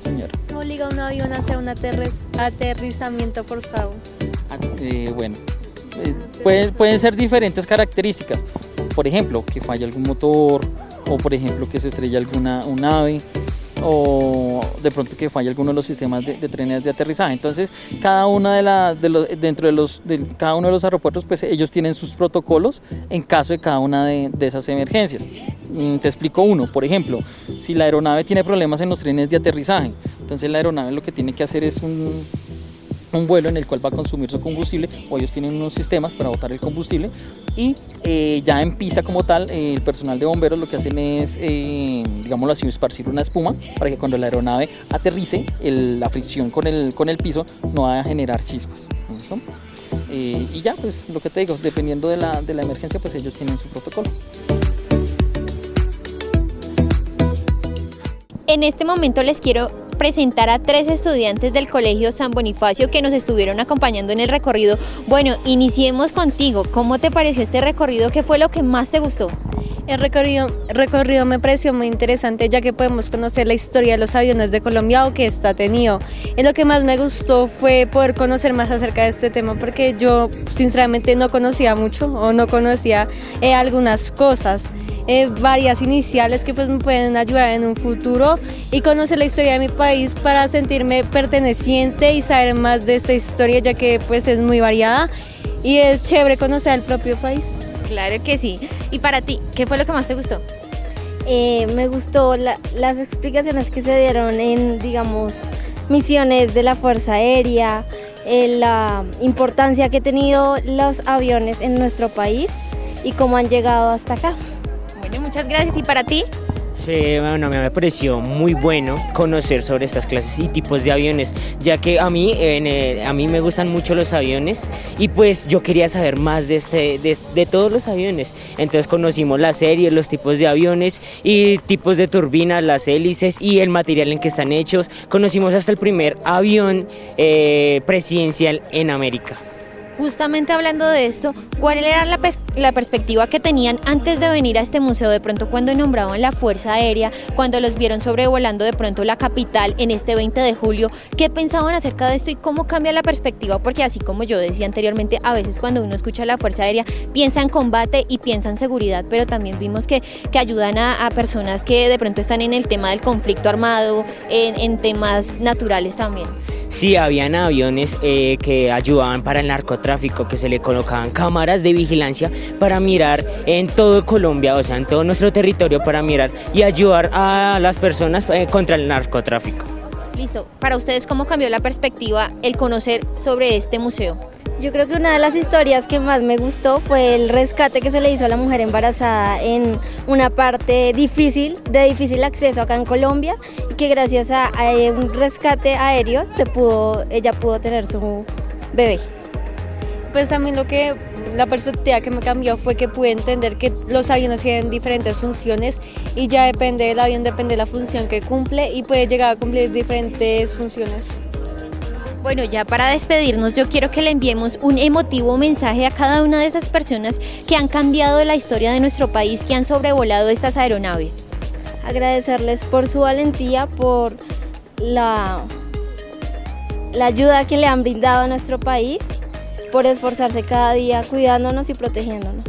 Señora. ¿Cómo obliga a un avión a hacer un aterrizamiento forzado? Bueno, pueden ser diferentes características. Por ejemplo, que falle algún motor, o por ejemplo que se estrelle un ave, o de pronto que falle alguno de los sistemas de trenes de aterrizaje. Entonces cada una cada uno de los aeropuertos pues ellos tienen sus protocolos en caso de cada una de esas emergencias. Te explico uno. Por ejemplo, si la aeronave tiene problemas en los trenes de aterrizaje, entonces la aeronave lo que tiene que hacer es un vuelo en el cual va a consumir su combustible, o ellos tienen unos sistemas para botar el combustible, y ya en pista como tal, el personal de bomberos lo que hacen es, digámoslo así, esparcir una espuma para que cuando la aeronave aterrice, la fricción con el piso no va a generar chispas. ¿Listo? Y ya, pues lo que te digo, dependiendo de la emergencia, pues ellos tienen su protocolo. En este momento les quiero presentar a 3 estudiantes del Colegio San Bonifacio que nos estuvieron acompañando en el recorrido. Bueno, iniciemos contigo. ¿Cómo te pareció este recorrido? ¿Qué fue lo que más te gustó? El recorrido me pareció muy interesante, ya que podemos conocer la historia de los aviones de Colombia o que esta ha tenido. Y lo que más me gustó fue poder conocer más acerca de este tema, porque yo sinceramente no conocía mucho o no conocía algunas cosas. varias iniciales que pues me pueden ayudar en un futuro y conocer la historia de mi país para sentirme perteneciente y saber más de esta historia, ya que pues es muy variada y es chévere conocer el propio país. Claro que sí. Y para ti, ¿qué fue lo que más te gustó? Me gustó las explicaciones que se dieron en, digamos, misiones de la Fuerza Aérea, la importancia que han tenido los aviones en nuestro país y cómo han llegado hasta acá. Bueno, muchas gracias. ¿Y para ti? Sí, bueno, me pareció muy bueno conocer sobre estas clases y tipos de aviones, ya que a mí me gustan mucho los aviones y pues yo quería saber más de todos los aviones. Entonces conocimos la serie, los tipos de aviones y tipos de turbinas, las hélices y el material en que están hechos. Conocimos hasta el primer avión presidencial en América. Justamente hablando de esto, ¿cuál era la perspectiva que tenían antes de venir a este museo? De pronto cuando nombraban la Fuerza Aérea, cuando los vieron sobrevolando de pronto la capital en este 20 de julio, ¿qué pensaban acerca de esto y cómo cambia la perspectiva? Porque así como yo decía anteriormente, a veces cuando uno escucha la Fuerza Aérea piensa en combate y piensa en seguridad, pero también vimos que ayudan a personas que de pronto están en el tema del conflicto armado, en temas naturales también. Sí, habían aviones que ayudaban para el narcotráfico, que se le colocaban cámaras de vigilancia para mirar en todo Colombia, o sea, en todo nuestro territorio para mirar y ayudar a las personas contra el narcotráfico. Listo. Para ustedes, ¿cómo cambió la perspectiva el conocer sobre este museo? Yo creo que una de las historias que más me gustó fue el rescate que se le hizo a la mujer embarazada en una parte de difícil acceso acá en Colombia y que gracias a un rescate aéreo ella pudo tener su bebé. Pues a mí la perspectiva que me cambió fue que pude entender que los aviones tienen diferentes funciones y ya depende del avión, depende de la función que cumple y puede llegar a cumplir diferentes funciones. Bueno, ya para despedirnos, yo quiero que le enviemos un emotivo mensaje a cada una de esas personas que han cambiado la historia de nuestro país, que han sobrevolado estas aeronaves. Agradecerles por su valentía, por la ayuda que le han brindado a nuestro país, por esforzarse cada día cuidándonos y protegiéndonos.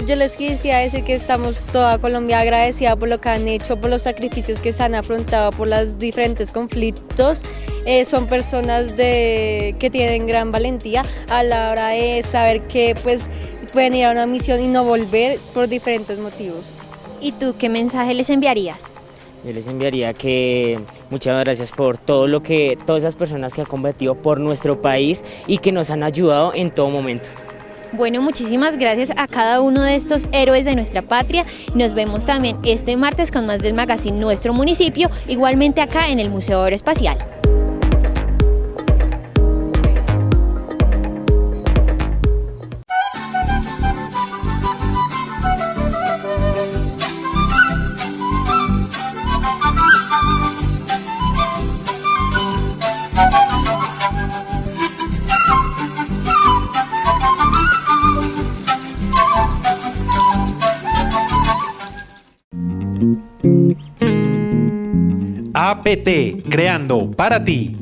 Yo les quisiera decir que estamos toda Colombia agradecida por lo que han hecho, por los sacrificios que se han afrontado, por los diferentes conflictos. Son personas que tienen gran valentía a la hora de saber que pues, pueden ir a una misión y no volver por diferentes motivos. ¿Y tú qué mensaje les enviarías? Yo les enviaría que muchas gracias por todas esas personas que han combatido por nuestro país y que nos han ayudado en todo momento. Bueno, muchísimas gracias a cada uno de estos héroes de nuestra patria. Nos vemos también este martes con más del magazine Nuestro Municipio, igualmente acá en el Museo Aeroespacial. APT, creando para ti.